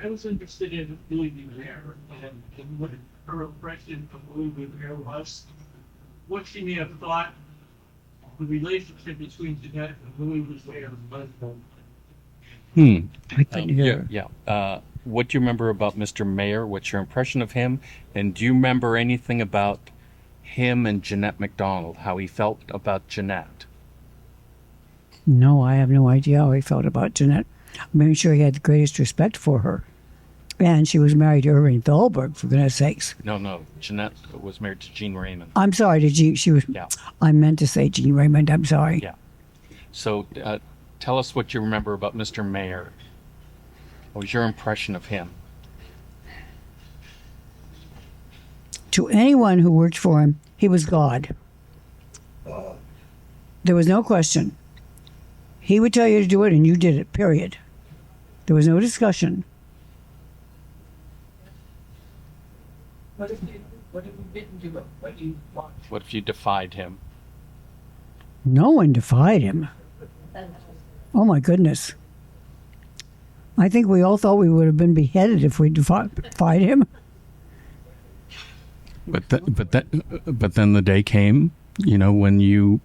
I was interested in Louis Bear and what her impression of Louis Bear was. What she may have thought the relationship between Jeanette and Louis Bear was. I couldn't hear. Yeah. What do you remember about Mr. Mayer? What's your impression of him? And do you remember anything about him and Jeanette MacDonald, how he felt about Jeanette? No, I have no idea how he felt about Jeanette. I'm sure he had the greatest respect for her. And she was married to Irving Thalberg, for goodness sakes. No. Jeanette was married to Jean Raymond. I'm sorry to Jean. She was. Yeah. I meant to say Jean Raymond. I'm sorry. Yeah. So tell us what you remember about Mr. Mayer. What was your impression of him? To anyone who worked for him, he was God. There was no question. He would tell you to do it, and you did it, period. There was no discussion. What if you didn't do it? What do you want? What if you defied him? No one defied him. Oh, my goodness. I think we all thought we would have been beheaded if we defied him. But then the day came, when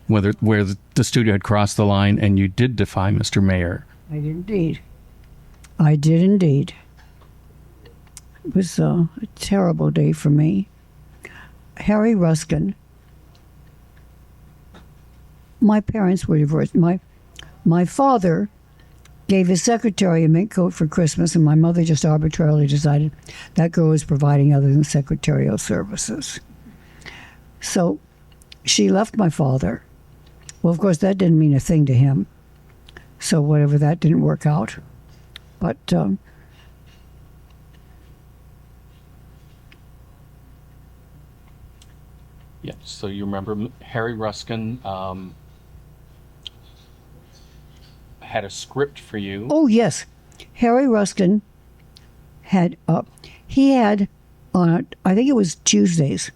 where the studio had crossed the line and you did defy Mr. Mayer. I did indeed. I did indeed. It was a terrible day for me. Harry Ruskin. My parents were divorced. My father gave his secretary a mink coat for Christmas, and my mother just arbitrarily decided that girl was providing other than secretarial services. So she left my father. Well, of course, that didn't mean a thing to him. So whatever, that didn't work out. But yeah, so you remember Harry Ruskin had a script for you. Oh, yes. Harry Ruskin had, he had on, I think it was Tuesday,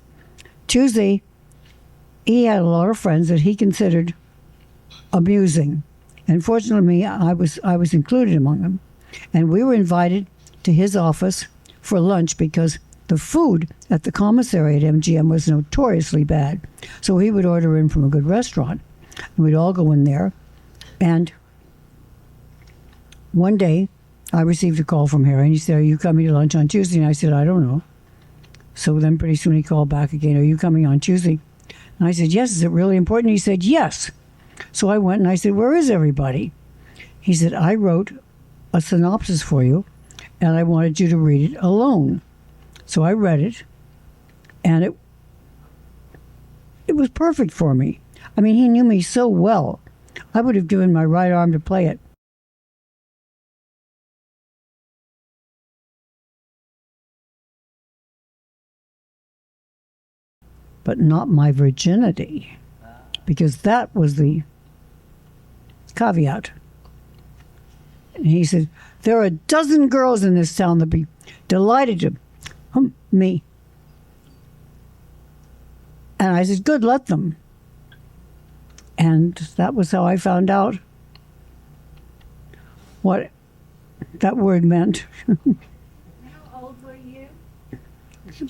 he had a lot of friends that he considered amusing. And fortunately, I was included among them. And we were invited to his office for lunch because the food at the commissary at MGM was notoriously bad. So he would order in from a good restaurant. And we'd all go in there. And one day, I received a call from Harry, and he said, "Are you coming to lunch on Tuesday?" And I said, "I don't know." So then pretty soon he called back again, "Are you coming on Tuesday?" And I said, "Yes, is it really important?" He said, "Yes." So I went and I said, "Where is everybody?" He said, "I wrote a synopsis for you, and I wanted you to read it alone." So I read it, and it was perfect for me. I mean, he knew me so well. I would have given my right arm to play it. But not my virginity, because that was the caveat. And he said, "There are a dozen girls in this town that'd be delighted to me." And I said, "Good, let them." And that was how I found out what that word meant. How old were you?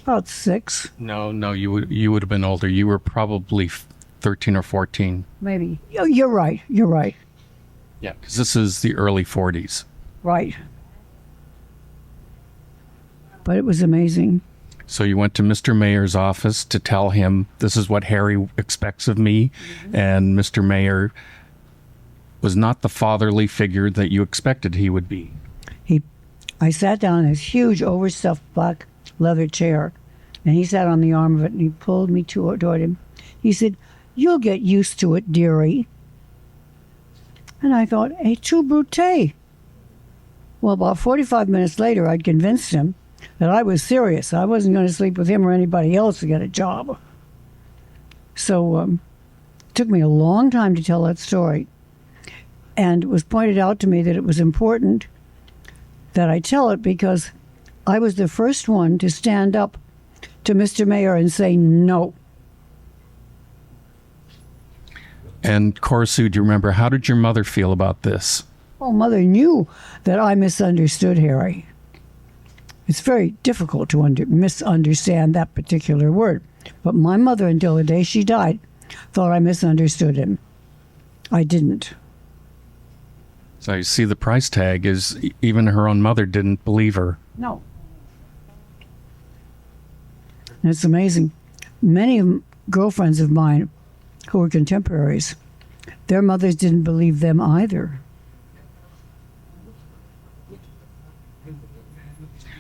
About 6. No, you would have been older. You were probably 13 or 14. Maybe. You're right. Yeah, because this is the early 40s. Right. But it was amazing. So you went to Mr. Mayer's office to tell him, "This is what Harry expects of me." Mm-hmm. And Mr. Mayer was not the fatherly figure that you expected he would be. I sat down in this huge overstuffed black leather chair, and he sat on the arm of it, and he pulled me toward him. He said, "You'll get used to it, dearie." And I thought, "Et tu, Brute?" Well, about 45 minutes later, I'd convinced him that I was serious. I wasn't going to sleep with him or anybody else to get a job. So it took me a long time to tell that story. And it was pointed out to me that it was important that I tell it because I was the first one to stand up to Mr. Mayor and say no. And Cora Sue, do you remember, how did your mother feel about this? Oh, Mother knew that I misunderstood Harry. It's very difficult to misunderstand that particular word. But my mother, until the day she died, thought I misunderstood him. I didn't. So you see, the price tag is even her own mother didn't believe her. No. And it's amazing. Many girlfriends of mine who were contemporaries, their mothers didn't believe them either.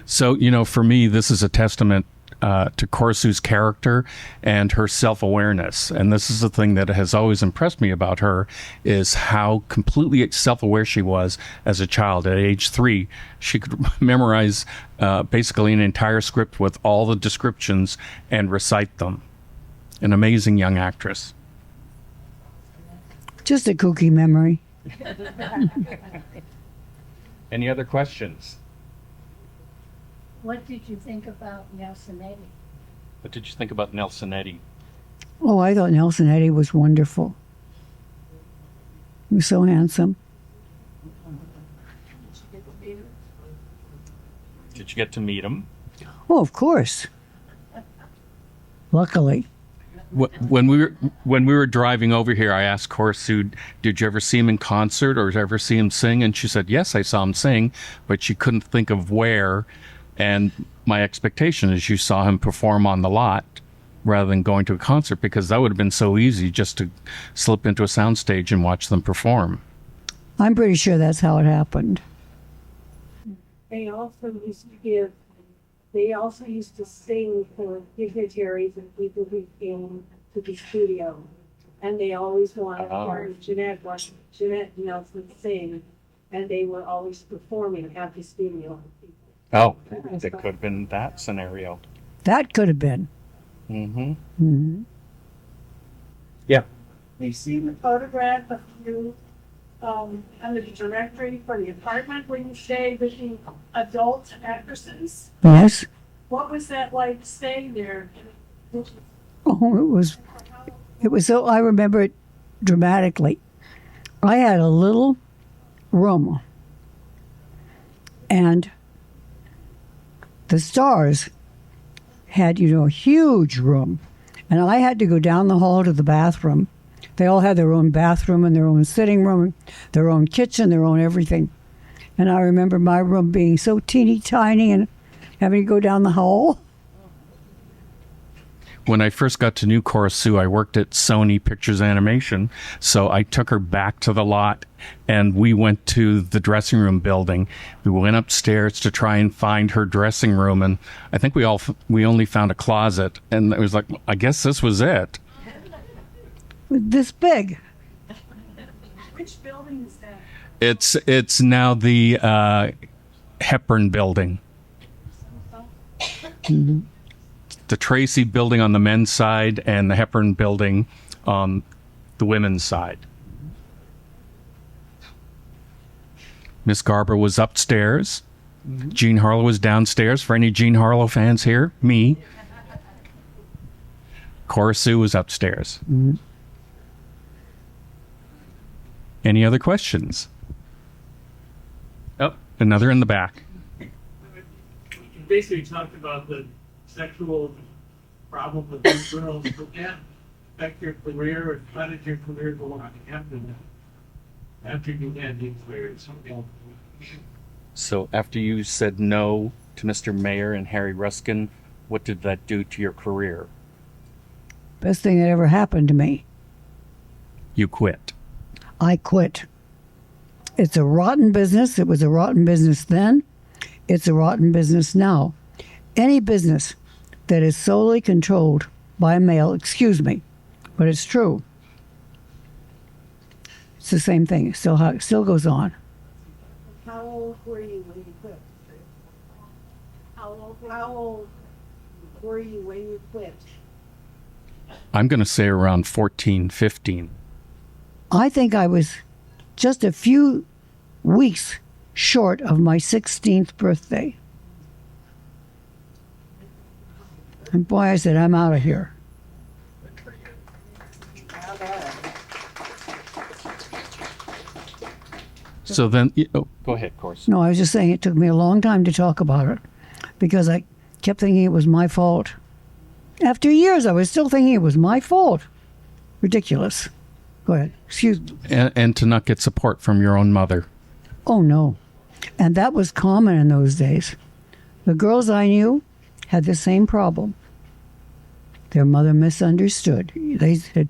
So, for me, this is a testament to Cora Sue's character and her self-awareness. And this is the thing that has always impressed me about her, is how completely self-aware she was as a child. At age 3, she could memorize basically an entire script with all the descriptions and recite them. An amazing young actress. Just a kooky memory. Any other questions? What did you think about Nelson Eddy? What did you think about Nelson Eddy? Oh, I thought Nelson Eddy was wonderful. He was so handsome. Did you get to meet him? Oh, of course. Luckily. When we were driving over here, I asked Cora Sue, did you ever see him in concert or ever see him sing? And she said, yes, I saw him sing, but she couldn't think of where. And my expectation is you saw him perform on the lot rather than going to a concert, because that would have been so easy just to slip into a soundstage and watch them perform. I'm pretty sure that's how it happened. They also used to sing for dignitaries and people who came to the studio. And they always wanted to hear Jeanette and Nelson sing, and they were always performing at the studio. Oh, it could have been that scenario. That could have been. Mm-hmm. Mm-hmm. Yeah. They see the photograph of you under the directory for the apartment where you stayed with the adult actresses. Yes. What was that like staying there? Oh, it was so, I remember it dramatically. I had a little room, and the stars had, a huge room, and I had to go down the hall to the bathroom. They all had their own bathroom and their own sitting room, their own kitchen, their own everything. And I remember my room being so teeny tiny and having to go down the hall. When I first got to know Cora Sue, I worked at Sony Pictures Animation, so I took her back to the lot, and we went to the dressing room building. We went upstairs to try and find her dressing room, and I think we only found a closet, and it was like, I guess this was it. This big. Which building is that? It's now the Hepburn building. Mm-hmm. The Tracy building on the men's side and the Hepburn building on the women's side. Miss Garbo was upstairs. Mm-hmm. Jean Harlow was downstairs. For any Jean Harlow fans here, me. Cora Sue was upstairs. Mm-hmm. Any other questions? Oh, another in the back. You basically talked about the sexual problem with these girls, but that affect your career, or how did your career go on after you had the experience? So after you said no to Mr. Mayor and Harry Ruskin, what did that do to your career? Best thing that ever happened to me. You quit. I quit. It's a rotten business. It was a rotten business then. It's a rotten business now. Any business that is solely controlled by a male, excuse me, but it's true. It's the same thing. It still goes on. How old were you when you quit? How old were you when you quit? I'm going to say around 14, 15. I think I was just a few weeks short of my 16th birthday. And boy, I said, I'm out of here. So then, go ahead, of course. No, I was just saying it took me a long time to talk about it because I kept thinking it was my fault. After years, I was still thinking it was my fault. Ridiculous. Go ahead. Excuse me. And to not get support from your own mother. Oh, no. And that was common in those days. The girls I knew had the same problem. Their mother misunderstood. They said,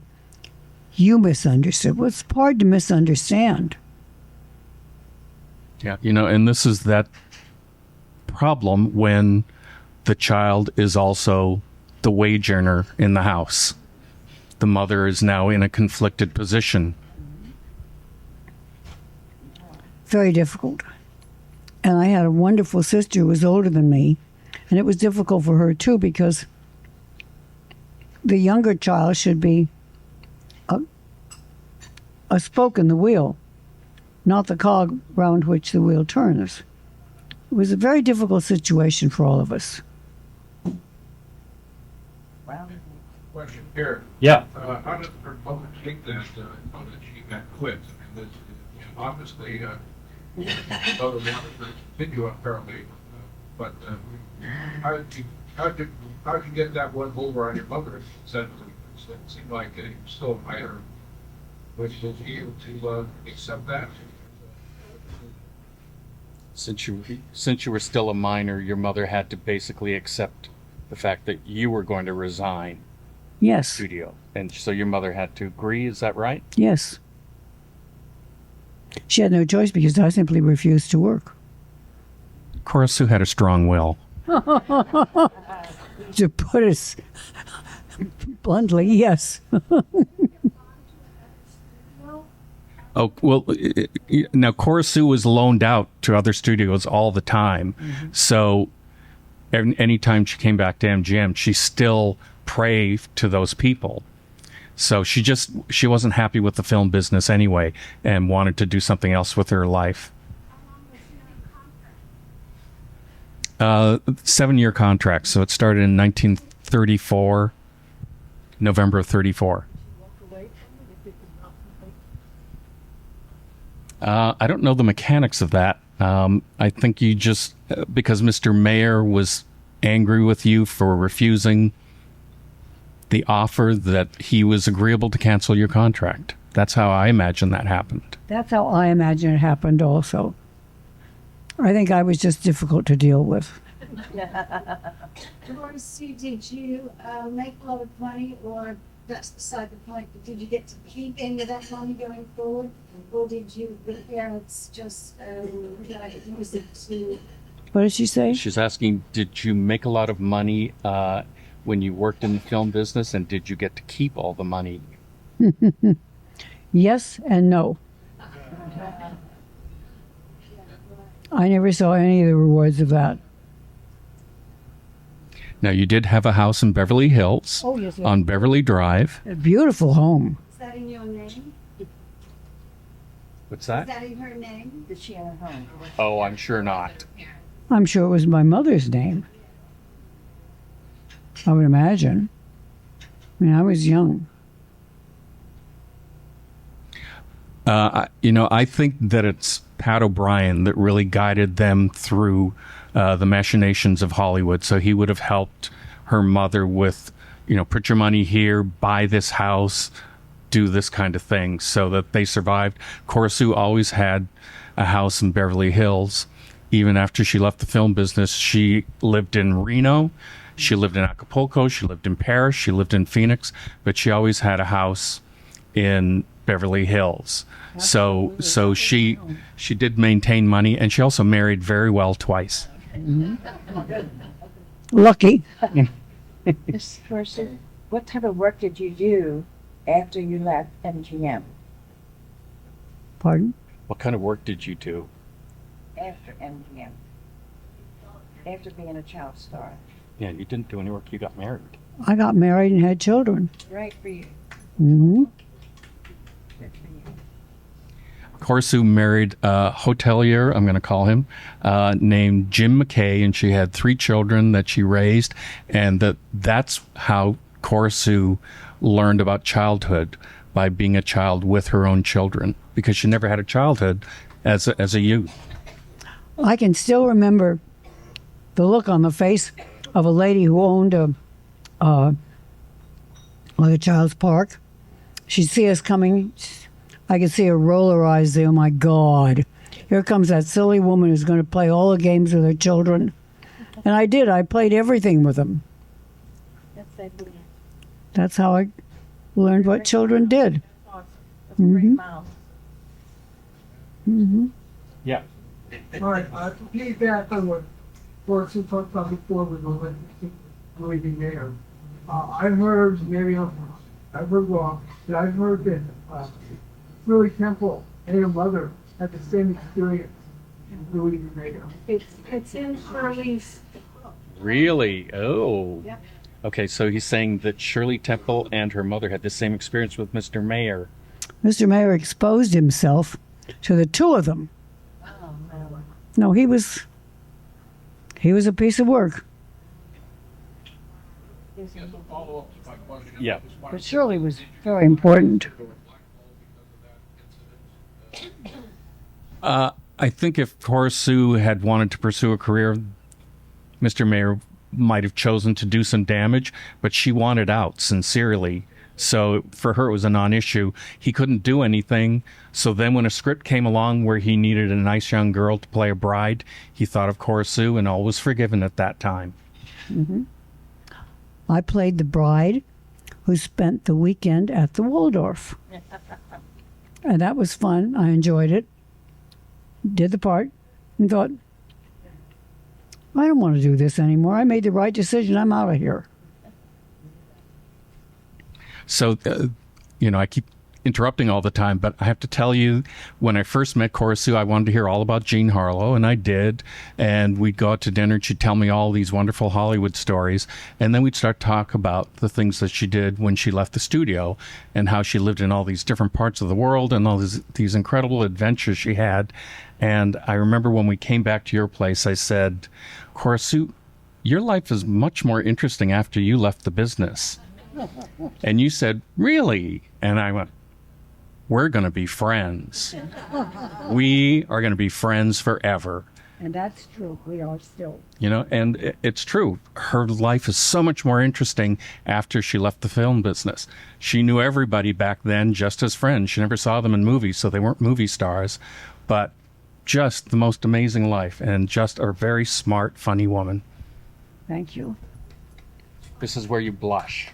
you misunderstood. Well, it's hard to misunderstand. Yeah, and this is that problem when the child is also the wage earner in the house. The mother is now in a conflicted position. Very difficult. And I had a wonderful sister who was older than me, and it was difficult for her too because the younger child should be a spoke in the wheel, not the cog round which the wheel turns. It was a very difficult situation for all of us. Question here. Yeah. How did her mother take that? How did she got quit? I mean, obviously, mother wanted to continue apparently, but how did you get that one over on your mother? It seemed like it still minor. Was she able to accept that? Since you were still a minor, your mother had to basically accept the fact that you were going to resign. Yes. The studio, and so your mother had to agree. Is that right? Yes. She had no choice because I simply refused to work. Cora Sue had a strong will. To put it bluntly, yes. Oh, well, now Cora Sue was loaned out to other studios all the time. Mm-hmm. So anytime she came back to MGM, she still prayed to those people. So she wasn't happy with the film business anyway and wanted to do something else with her life. 7-year contract. So it started in 1934, November of 34. I don't know the mechanics of that. I think you just, because Mr. Mayer was angry with you for refusing the offer, that he was agreeable to cancel your contract. That's how I imagine that happened. That's how I imagine it happened also. I think I was just difficult to deal with. Cora Sue, did you make a lot of money, or that's beside the point, but did you get to keep any of that money going forward, or did your parents just use it to... What did she say? She's asking, did you make a lot of money when you worked in the film business, and did you get to keep all the money? Yes and no. I never saw any of the rewards of that. Now, you did have a house in Beverly Hills, oh, yes, on Beverly Drive. A beautiful home. Is that in your name? What's Is that? that in her name? Did she own a home? Oh, I'm sure not. I'm sure it was my mother's name. I would imagine. I mean, I was young. I think that it's Pat O'Brien that really guided them through the machinations of Hollywood. So he would have helped her mother with, put your money here, buy this house, do this kind of thing, so that they survived. Cora Sue always had a house in Beverly Hills. Even after she left the film business, she lived in Reno, she lived in Acapulco, she lived in Paris, she lived in Phoenix, but she always had a house in Beverly Hills. So she did maintain money, and she also married very well twice. Mm-hmm. Lucky. Miss Person, what type of work did you do after you left MGM? Pardon? What kind of work did you do? After MGM. After being a child star. Yeah, you didn't do any work. You got married. I got married and had children. Right for you. Mm-hmm. Cora Sue married a hotelier, I'm going to call him, named Jim McKay, and she had 3 children that she raised, and that's how Cora Sue learned about childhood, by being a child with her own children, because she never had a childhood as a youth. I can still remember the look on the face of a lady who owned a child's park. She'd see us coming. I could see her roll her eyes there. Oh my God, here comes that silly woman who's going to play all the games with her children. And I did. I played everything with them. That's how I learned what children did. Mm-hmm. Mm-hmm. Yeah. All right, to piggyback on what Cora Sue talked about before with the leaving there, I've heard, maybe I've heard wrong, but I've heard that Shirley Temple and her mother had the same experience in leaving there. It's in Shirley's. Really? Oh. Yep. Okay, so he's saying that Shirley Temple and her mother had the same experience with Mr. Mayer. Mr. Mayer exposed himself to the 2 of them. Oh, no. No, he was a piece of work. Yeah. But Shirley was very important. I think if Cora Sue had wanted to pursue a career, Mr. Mayer might have chosen to do some damage, but she wanted out sincerely. So for her, it was a non-issue. He couldn't do anything. So then when a script came along where he needed a nice young girl to play a bride, he thought of Cora Sue, and all was forgiven at that time. Mm-hmm. I played the bride who spent the weekend at the Waldorf. And that was fun. I enjoyed it. Did the part and thought, I don't want to do this anymore. I made the right decision. I'm out of here. So, I keep interrupting all the time, but I have to tell you, when I first met Cora Sue, I wanted to hear all about Jean Harlow, and I did. And we'd go out to dinner, and she'd tell me all these wonderful Hollywood stories. And then we'd start to talk about the things that she did when she left the studio and how she lived in all these different parts of the world and all these incredible adventures she had. And I remember when we came back to your place, I said, Cora Sue, your life is much more interesting after you left the business. And you said, really? And I went, we're going to be friends. We are going to be friends forever. And that's true. We are still. And it's true. Her life is so much more interesting after she left the film business. She knew everybody back then just as friends. She never saw them in movies, so they weren't movie stars. But just the most amazing life, and just a very smart, funny woman. Thank you. This is where you blush.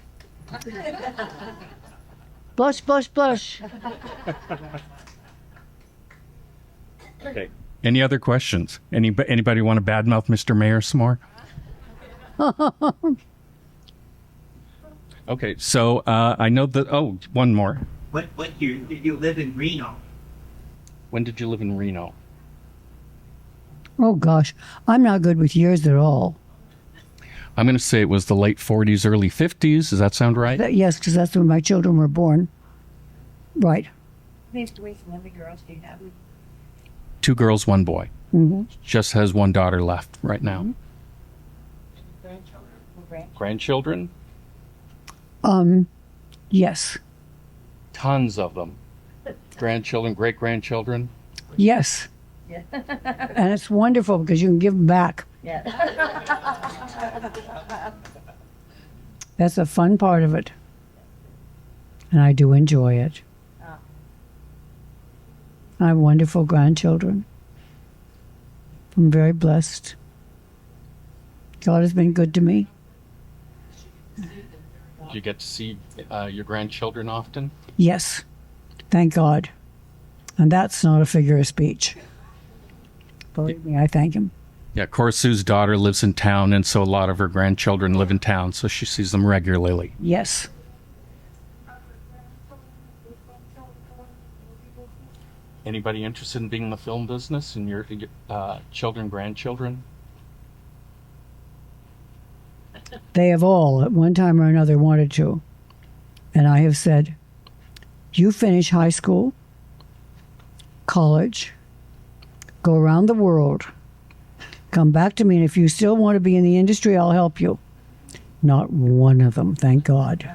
Blush, blush, blush. Okay. Any other questions? Anybody want to badmouth Mr. Mayer some more? Okay, so I know that. Oh, one more. What year did you live in Reno? When did you live in Reno? Oh, gosh. I'm not good with years at all. I'm going to say it was the late 40s, early 50s. Does that sound right? Yes, because that's when my children were born. Right. How many girls do you have? 2 girls, 1 boy. Mm-hmm. Just has 1 daughter left right now. Grandchildren? Grandchildren? Yes. Tons of them. Grandchildren, great-grandchildren? Yes. Yeah. And it's wonderful because you can give them back. Yeah. That's a fun part of it. And I do enjoy it. Oh. I have wonderful grandchildren. I'm very blessed. God has been good to me. Do you get to see your grandchildren often? Yes. Thank God. And that's not a figure of speech. Believe me, I thank him. Yeah, Cora Sue's daughter lives in town, and so a lot of her grandchildren live in town, so she sees them regularly. Yes. Anybody interested in being in the film business and your children, grandchildren? They have all, at one time or another, wanted to. And I have said, you finish high school, college, go around the world, come back to me, and if you still want to be in the industry, I'll help you. Not one of them, thank God.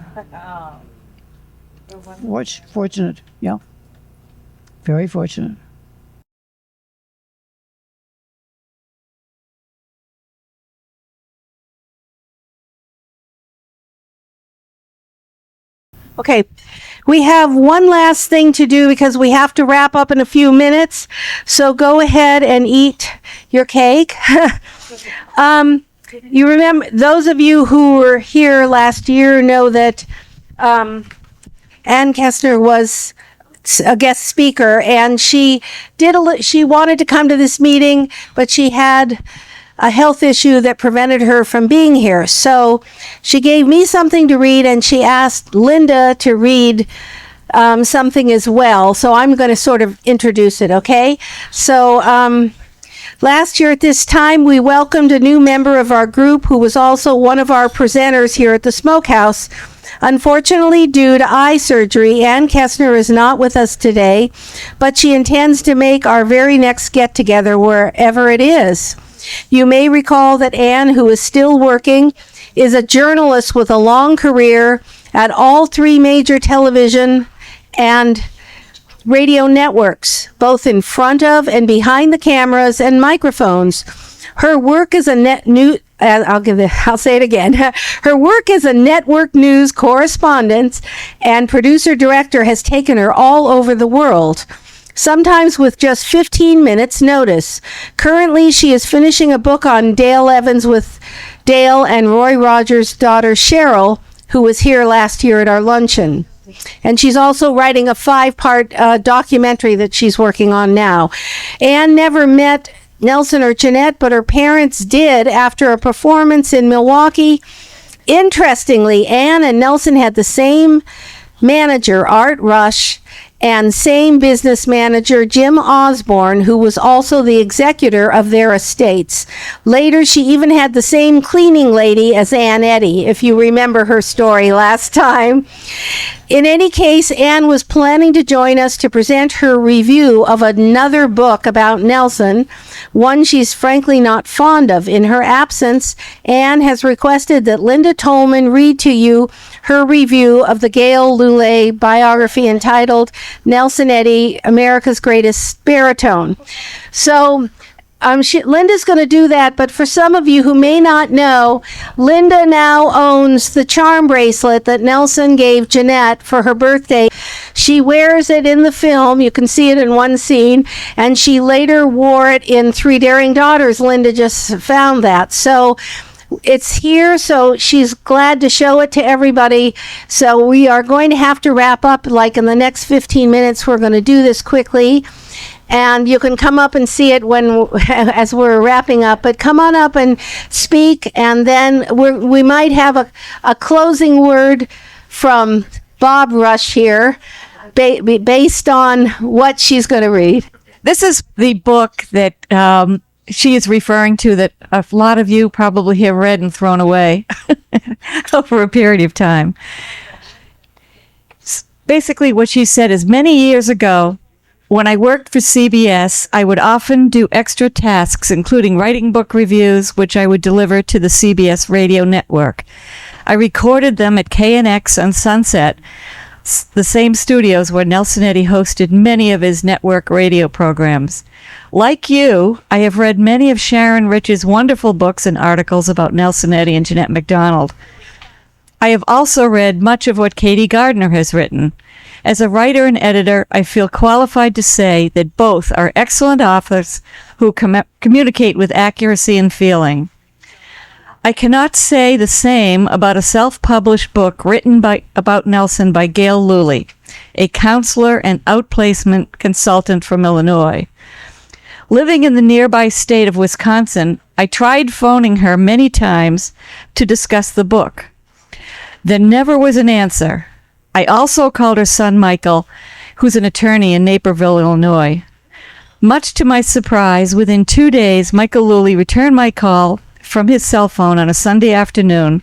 Fortunate, yeah. Very fortunate. Okay, we have one last thing to do because we have to wrap up in a few minutes. So go ahead and eat your cake. You remember, those of you who were here last year know that Ann Kestner was a guest speaker, and she wanted to come to this meeting, but she had a health issue that prevented her from being here. So she gave me something to read, and she asked Linda to read something as well. So I'm going to sort of introduce it, okay? So last year at this time, we welcomed a new member of our group who was also one of our presenters here at the Smokehouse. Unfortunately, due to eye surgery, Ann Kestner is not with us today, but she intends to make our very next get-together wherever it is. You may recall that Ann, who is still working, is a journalist with a long career at all three major television and radio networks, both in front of and behind the cameras and microphones. Her work as I'll say it again. Her work as a network news correspondent and producer-director has taken her all over the world, sometimes with just 15 minutes notice. Currently, she is finishing a book on Dale Evans with Dale and Roy Rogers' daughter Cheryl, who was here last year at our luncheon. And she's also writing a 5-part documentary that she's working on now. Ann never met Nelson or Jeanette, but her parents did after a performance in Milwaukee. Interestingly, Ann and Nelson had the same manager, Art Rush, and same business manager, Jim Osborne, who was also the executor of their estates. Later, she even had the same cleaning lady as Ann Eddy, if you remember her story last time. In any case, Ann was planning to join us to present her review of another book about Nelson, one she's frankly not fond of. In her absence, Ann has requested that Linda Tolman read to you her review of the Gail Lulé biography entitled Nelson Eddy, America's Greatest Baritone. So Linda's going to do that, but for some of you who may not know, Linda now owns the charm bracelet that Nelson gave Jeanette for her birthday. She wears it in the film. You can see it in one scene, and she later wore it in Three Daring Daughters. Linda just found that. So it's here, so she's glad to show it to everybody. So we are going to have to wrap up like in the next 15 minutes. We're going to do this quickly. And you can come up and see it as we're wrapping up. But come on up and speak, and then we might have a closing word from Bob Rush here, based on what she's going to read. This is the book that she is referring to that a lot of you probably have read and thrown away over a period of time. Basically, what she said is, many years ago, when I worked for CBS, I would often do extra tasks, including writing book reviews, which I would deliver to the CBS radio network. I recorded them at KNX on Sunset, the same studios where Nelson Eddy hosted many of his network radio programs. Like you, I have read many of Sharon Rich's wonderful books and articles about Nelson Eddy and Jeanette MacDonald. I have also read much of what Katie Gardner has written. As a writer and editor, I feel qualified to say that both are excellent authors who communicate with accuracy and feeling. I cannot say the same about a self-published book written about Nelson by Gail Lulé, a counselor and outplacement consultant from Illinois. Living in the nearby state of Wisconsin, I tried phoning her many times to discuss the book. There never was an answer. I also called her son Michael, who's an attorney in Naperville, Illinois. Much to my surprise, within 2 days, Michael Lulé returned my call from his cell phone on a Sunday afternoon.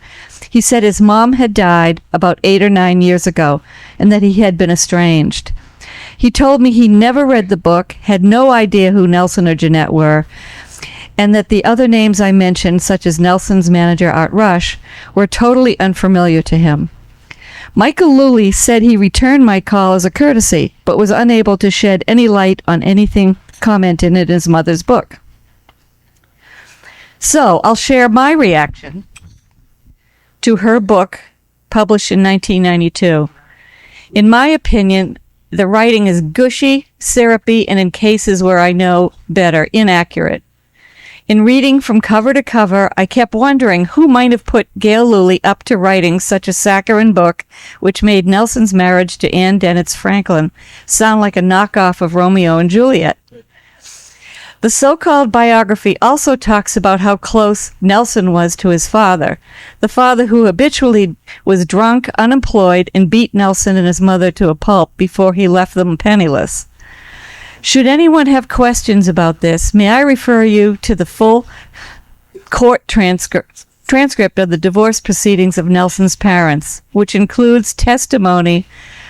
He said his mom had died about 8 or 9 years ago and that he had been estranged. He told me he never read the book, had no idea who Nelson or Jeanette were, and that the other names I mentioned, such as Nelson's manager Art Rush, were totally unfamiliar to him. Michael Luley said he returned my call as a courtesy, but was unable to shed any light on anything commented in his mother's book. So I'll share my reaction to her book, published in 1992. In my opinion, the writing is gushy, syrupy, and in cases where I know better, inaccurate. In reading from cover to cover, I kept wondering who might have put Gail Luley up to writing such a saccharine book, which made Nelson's marriage to Anne Dennett's Franklin sound like a knockoff of Romeo and Juliet. The so-called biography also talks about how close Nelson was to his father, the father who habitually was drunk, unemployed, and beat Nelson and his mother to a pulp before he left them penniless. Should anyone have questions about this, may I refer you to the full court transcript of the divorce proceedings of Nelson's parents, which includes testimony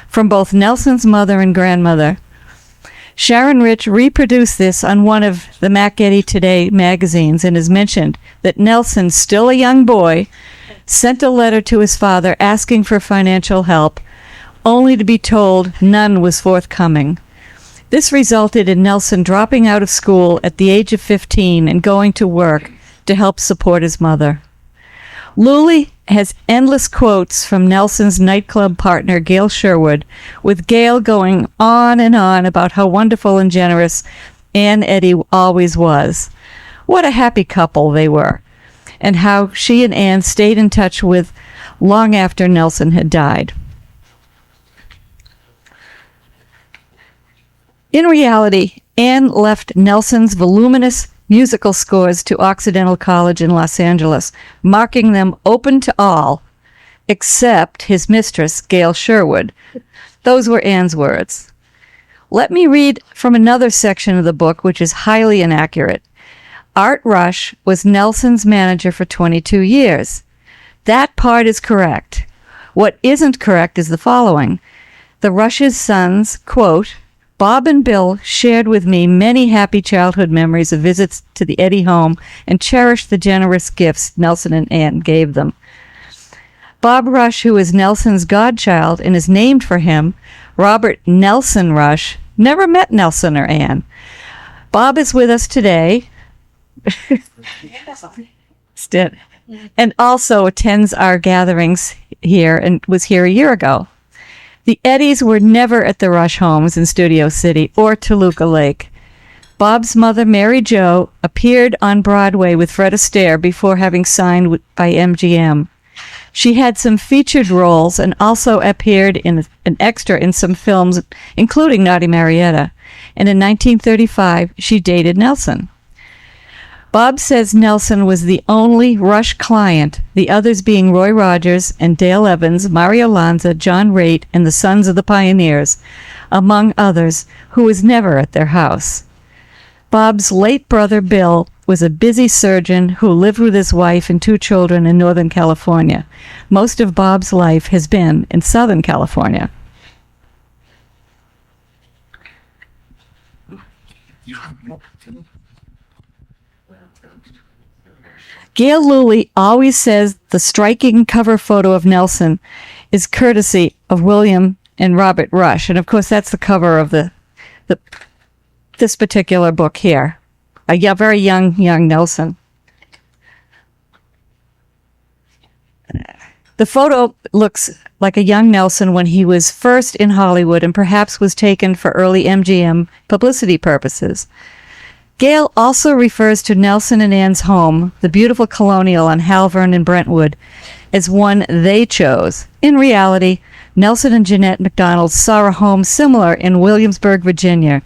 from both Nelson's mother and grandmother. Sharon Rich reproduced this on one of the Eddy Today magazines and has mentioned that Nelson, still a young boy, sent a letter to his father asking for financial help, only to be told none was forthcoming. This resulted in Nelson dropping out of school at the age of 15 and going to work to help support his mother. Luley has endless quotes from Nelson's nightclub partner, Gail Sherwood, with Gail going on and on about how wonderful and generous Ann Eddy always was. What a happy couple they were, and how she and Ann stayed in touch with long after Nelson had died. In reality, Ann left Nelson's voluminous musical scores to Occidental College in Los Angeles, marking them open to all, except his mistress, Gail Sherwood. Those were Ann's words. Let me read from another section of the book, which is highly inaccurate. Art Rush was Nelson's manager for 22 years. That part is correct. What isn't correct is the following. The Rush's sons, quote, Bob and Bill shared with me many happy childhood memories of visits to the Eddy home and cherished the generous gifts Nelson and Ann gave them. Bob Rush, who is Nelson's godchild and is named for him, Robert Nelson Rush, never met Nelson or Ann. Bob is with us today and also attends our gatherings here and was here a year ago. The Eddys were never at the Rush homes in Studio City or Toluca Lake. Bob's mother, Mary Jo, appeared on Broadway with Fred Astaire before having signed by MGM. She had some featured roles and also appeared in an extra in some films, including Naughty Marietta. And in 1935, she dated Nelson. Bob says Nelson was the only Rush client, the others being Roy Rogers and Dale Evans, Mario Lanza, John Raitt, and the Sons of the Pioneers, among others, who was never at their house. Bob's late brother, Bill, was a busy surgeon who lived with his wife and 2 children in Northern California. Most of Bob's life has been in Southern California. Gail Luley always says the striking cover photo of Nelson is courtesy of William and Robert Rush. And of course, that's the cover of this particular book here. A very young Nelson. The photo looks like a young Nelson when he was first in Hollywood and perhaps was taken for early MGM publicity purposes. Gail also refers to Nelson and Ann's home, the beautiful colonial on Halvern and Brentwood, as one they chose. In reality, Nelson and Jeanette MacDonald saw a home similar in Williamsburg, Virginia.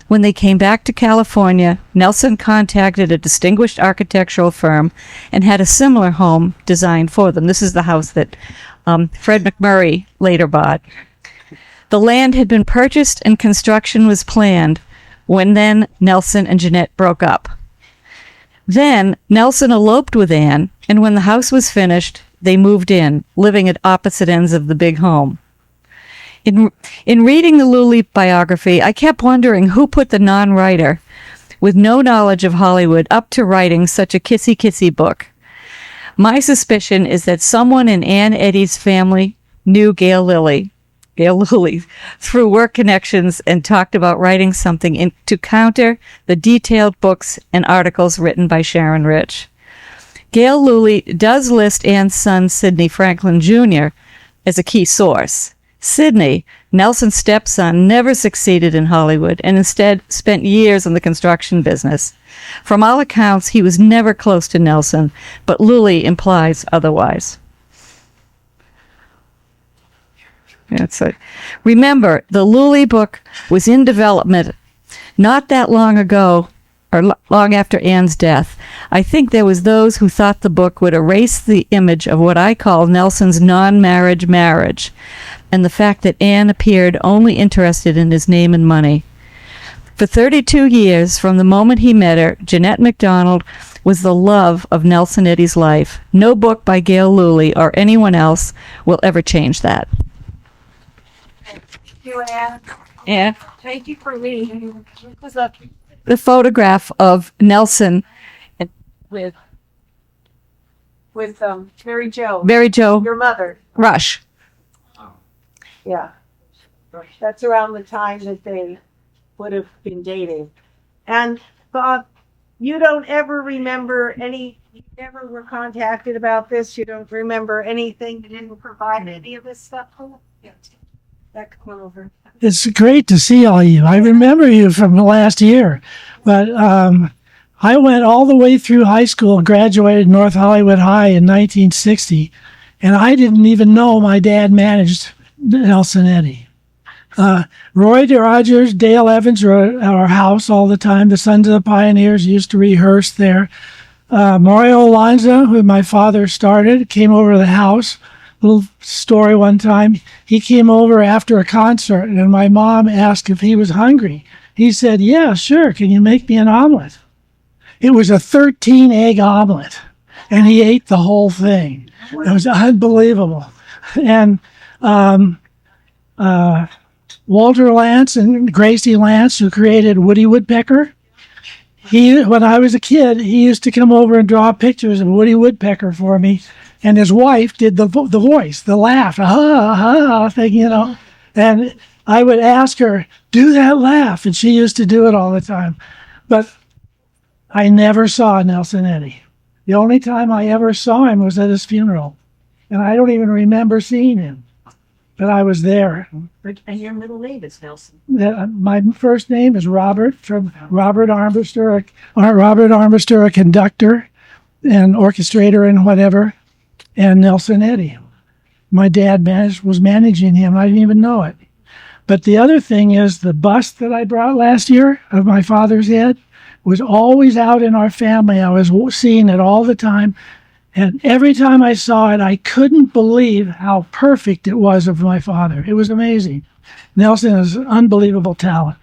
When they came back to California, Nelson contacted a distinguished architectural firm and had a similar home designed for them. This is the house that Fred McMurray later bought. The land had been purchased and construction was planned when then Nelson and Jeanette broke up. Then Nelson eloped with Anne, and when the house was finished, they moved in, living at opposite ends of the big home. In reading the Lully biography, I kept wondering who put the non-writer, with no knowledge of Hollywood, up to writing such a kissy-kissy book. My suspicion is that someone in Ann Eddy's family knew Gail Lully through work connections and talked about writing something to counter the detailed books and articles written by Sharon Rich. Gail Lully does list Ann's son, Sidney Franklin Jr., as a key source. Sidney, Nelson's stepson, never succeeded in Hollywood and instead spent years in the construction business. From all accounts, he was never close to Nelson, but Lully implies otherwise. Remember, the Lully book was in development not that long ago, or long after Anne's death. I think there was those who thought the book would erase the image of what I call Nelson's non-marriage marriage, and the fact that Anne appeared only interested in his name and money. For 32 years, from the moment he met her, Jeanette MacDonald was the love of Nelson Eddy's life. No book by Gail Lully or anyone else will ever change that. Thank you, Anne. Yeah. Thank you for reading. The photograph of Nelson with Mary Jo. Mary Jo. Your mother. Rush. Yeah. That's around the time that they would have been dating. And Bob, you don't ever remember you never were contacted about this. You don't remember anything. You didn't provide any of this stuff. That come over. It's great to see all you. I remember you from the last year, but I went all the way through high school, graduated North Hollywood High in 1960, and I didn't even know my dad managed Nelson Eddy. Roy Rogers, Dale Evans were at our house all the time. The Sons of the Pioneers used to rehearse there. Mario Alonzo, who my father started, came over to the house. Little story one time, he came over after a concert and my mom asked if he was hungry. He said, yeah, sure, can you make me an omelet? It was a 13-egg omelet and he ate the whole thing. It was unbelievable. And Walter Lance and Gracie Lance, who created Woody Woodpecker, when I was a kid, he used to come over and draw pictures of Woody Woodpecker for me. And his wife did the voice, the laugh, thing, you know. And I would ask her, do that laugh. And she used to do it all the time. But I never saw Nelson Eddy. The only time I ever saw him was at his funeral. And I don't even remember seeing him. But I was there. And your middle name is Nelson. My first name is Robert, from Robert Armbruster, a conductor and orchestrator and whatever. And Nelson Eddy. My dad was managing him. I didn't even know it. But the other thing is the bust that I brought last year of my father's head was always out in our family. I was seeing it all the time. And every time I saw it, I couldn't believe how perfect it was of my father. It was amazing. Nelson is an unbelievable talent.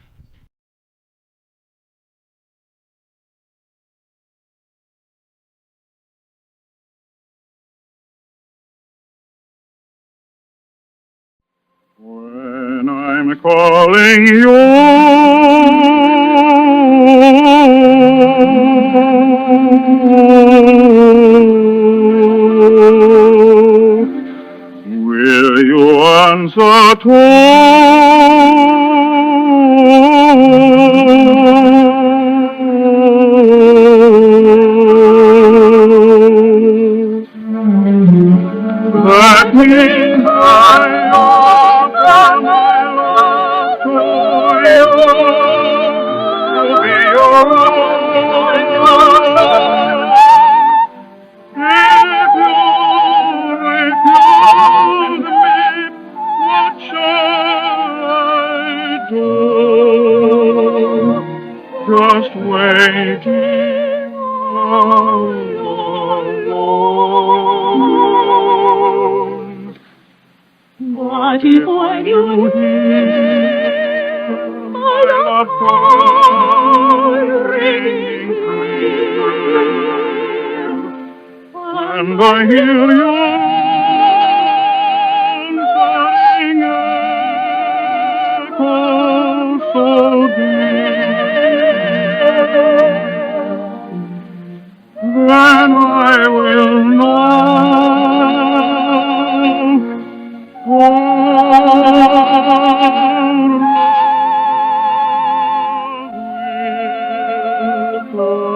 When I'm calling you, will you answer too? That means I offer my love to you, to be your own. If you refuse me, what shall I do? Just waiting all alone. What if when you hear my love call ringing clear, and I hear your answering echo so dear, then I will know what love will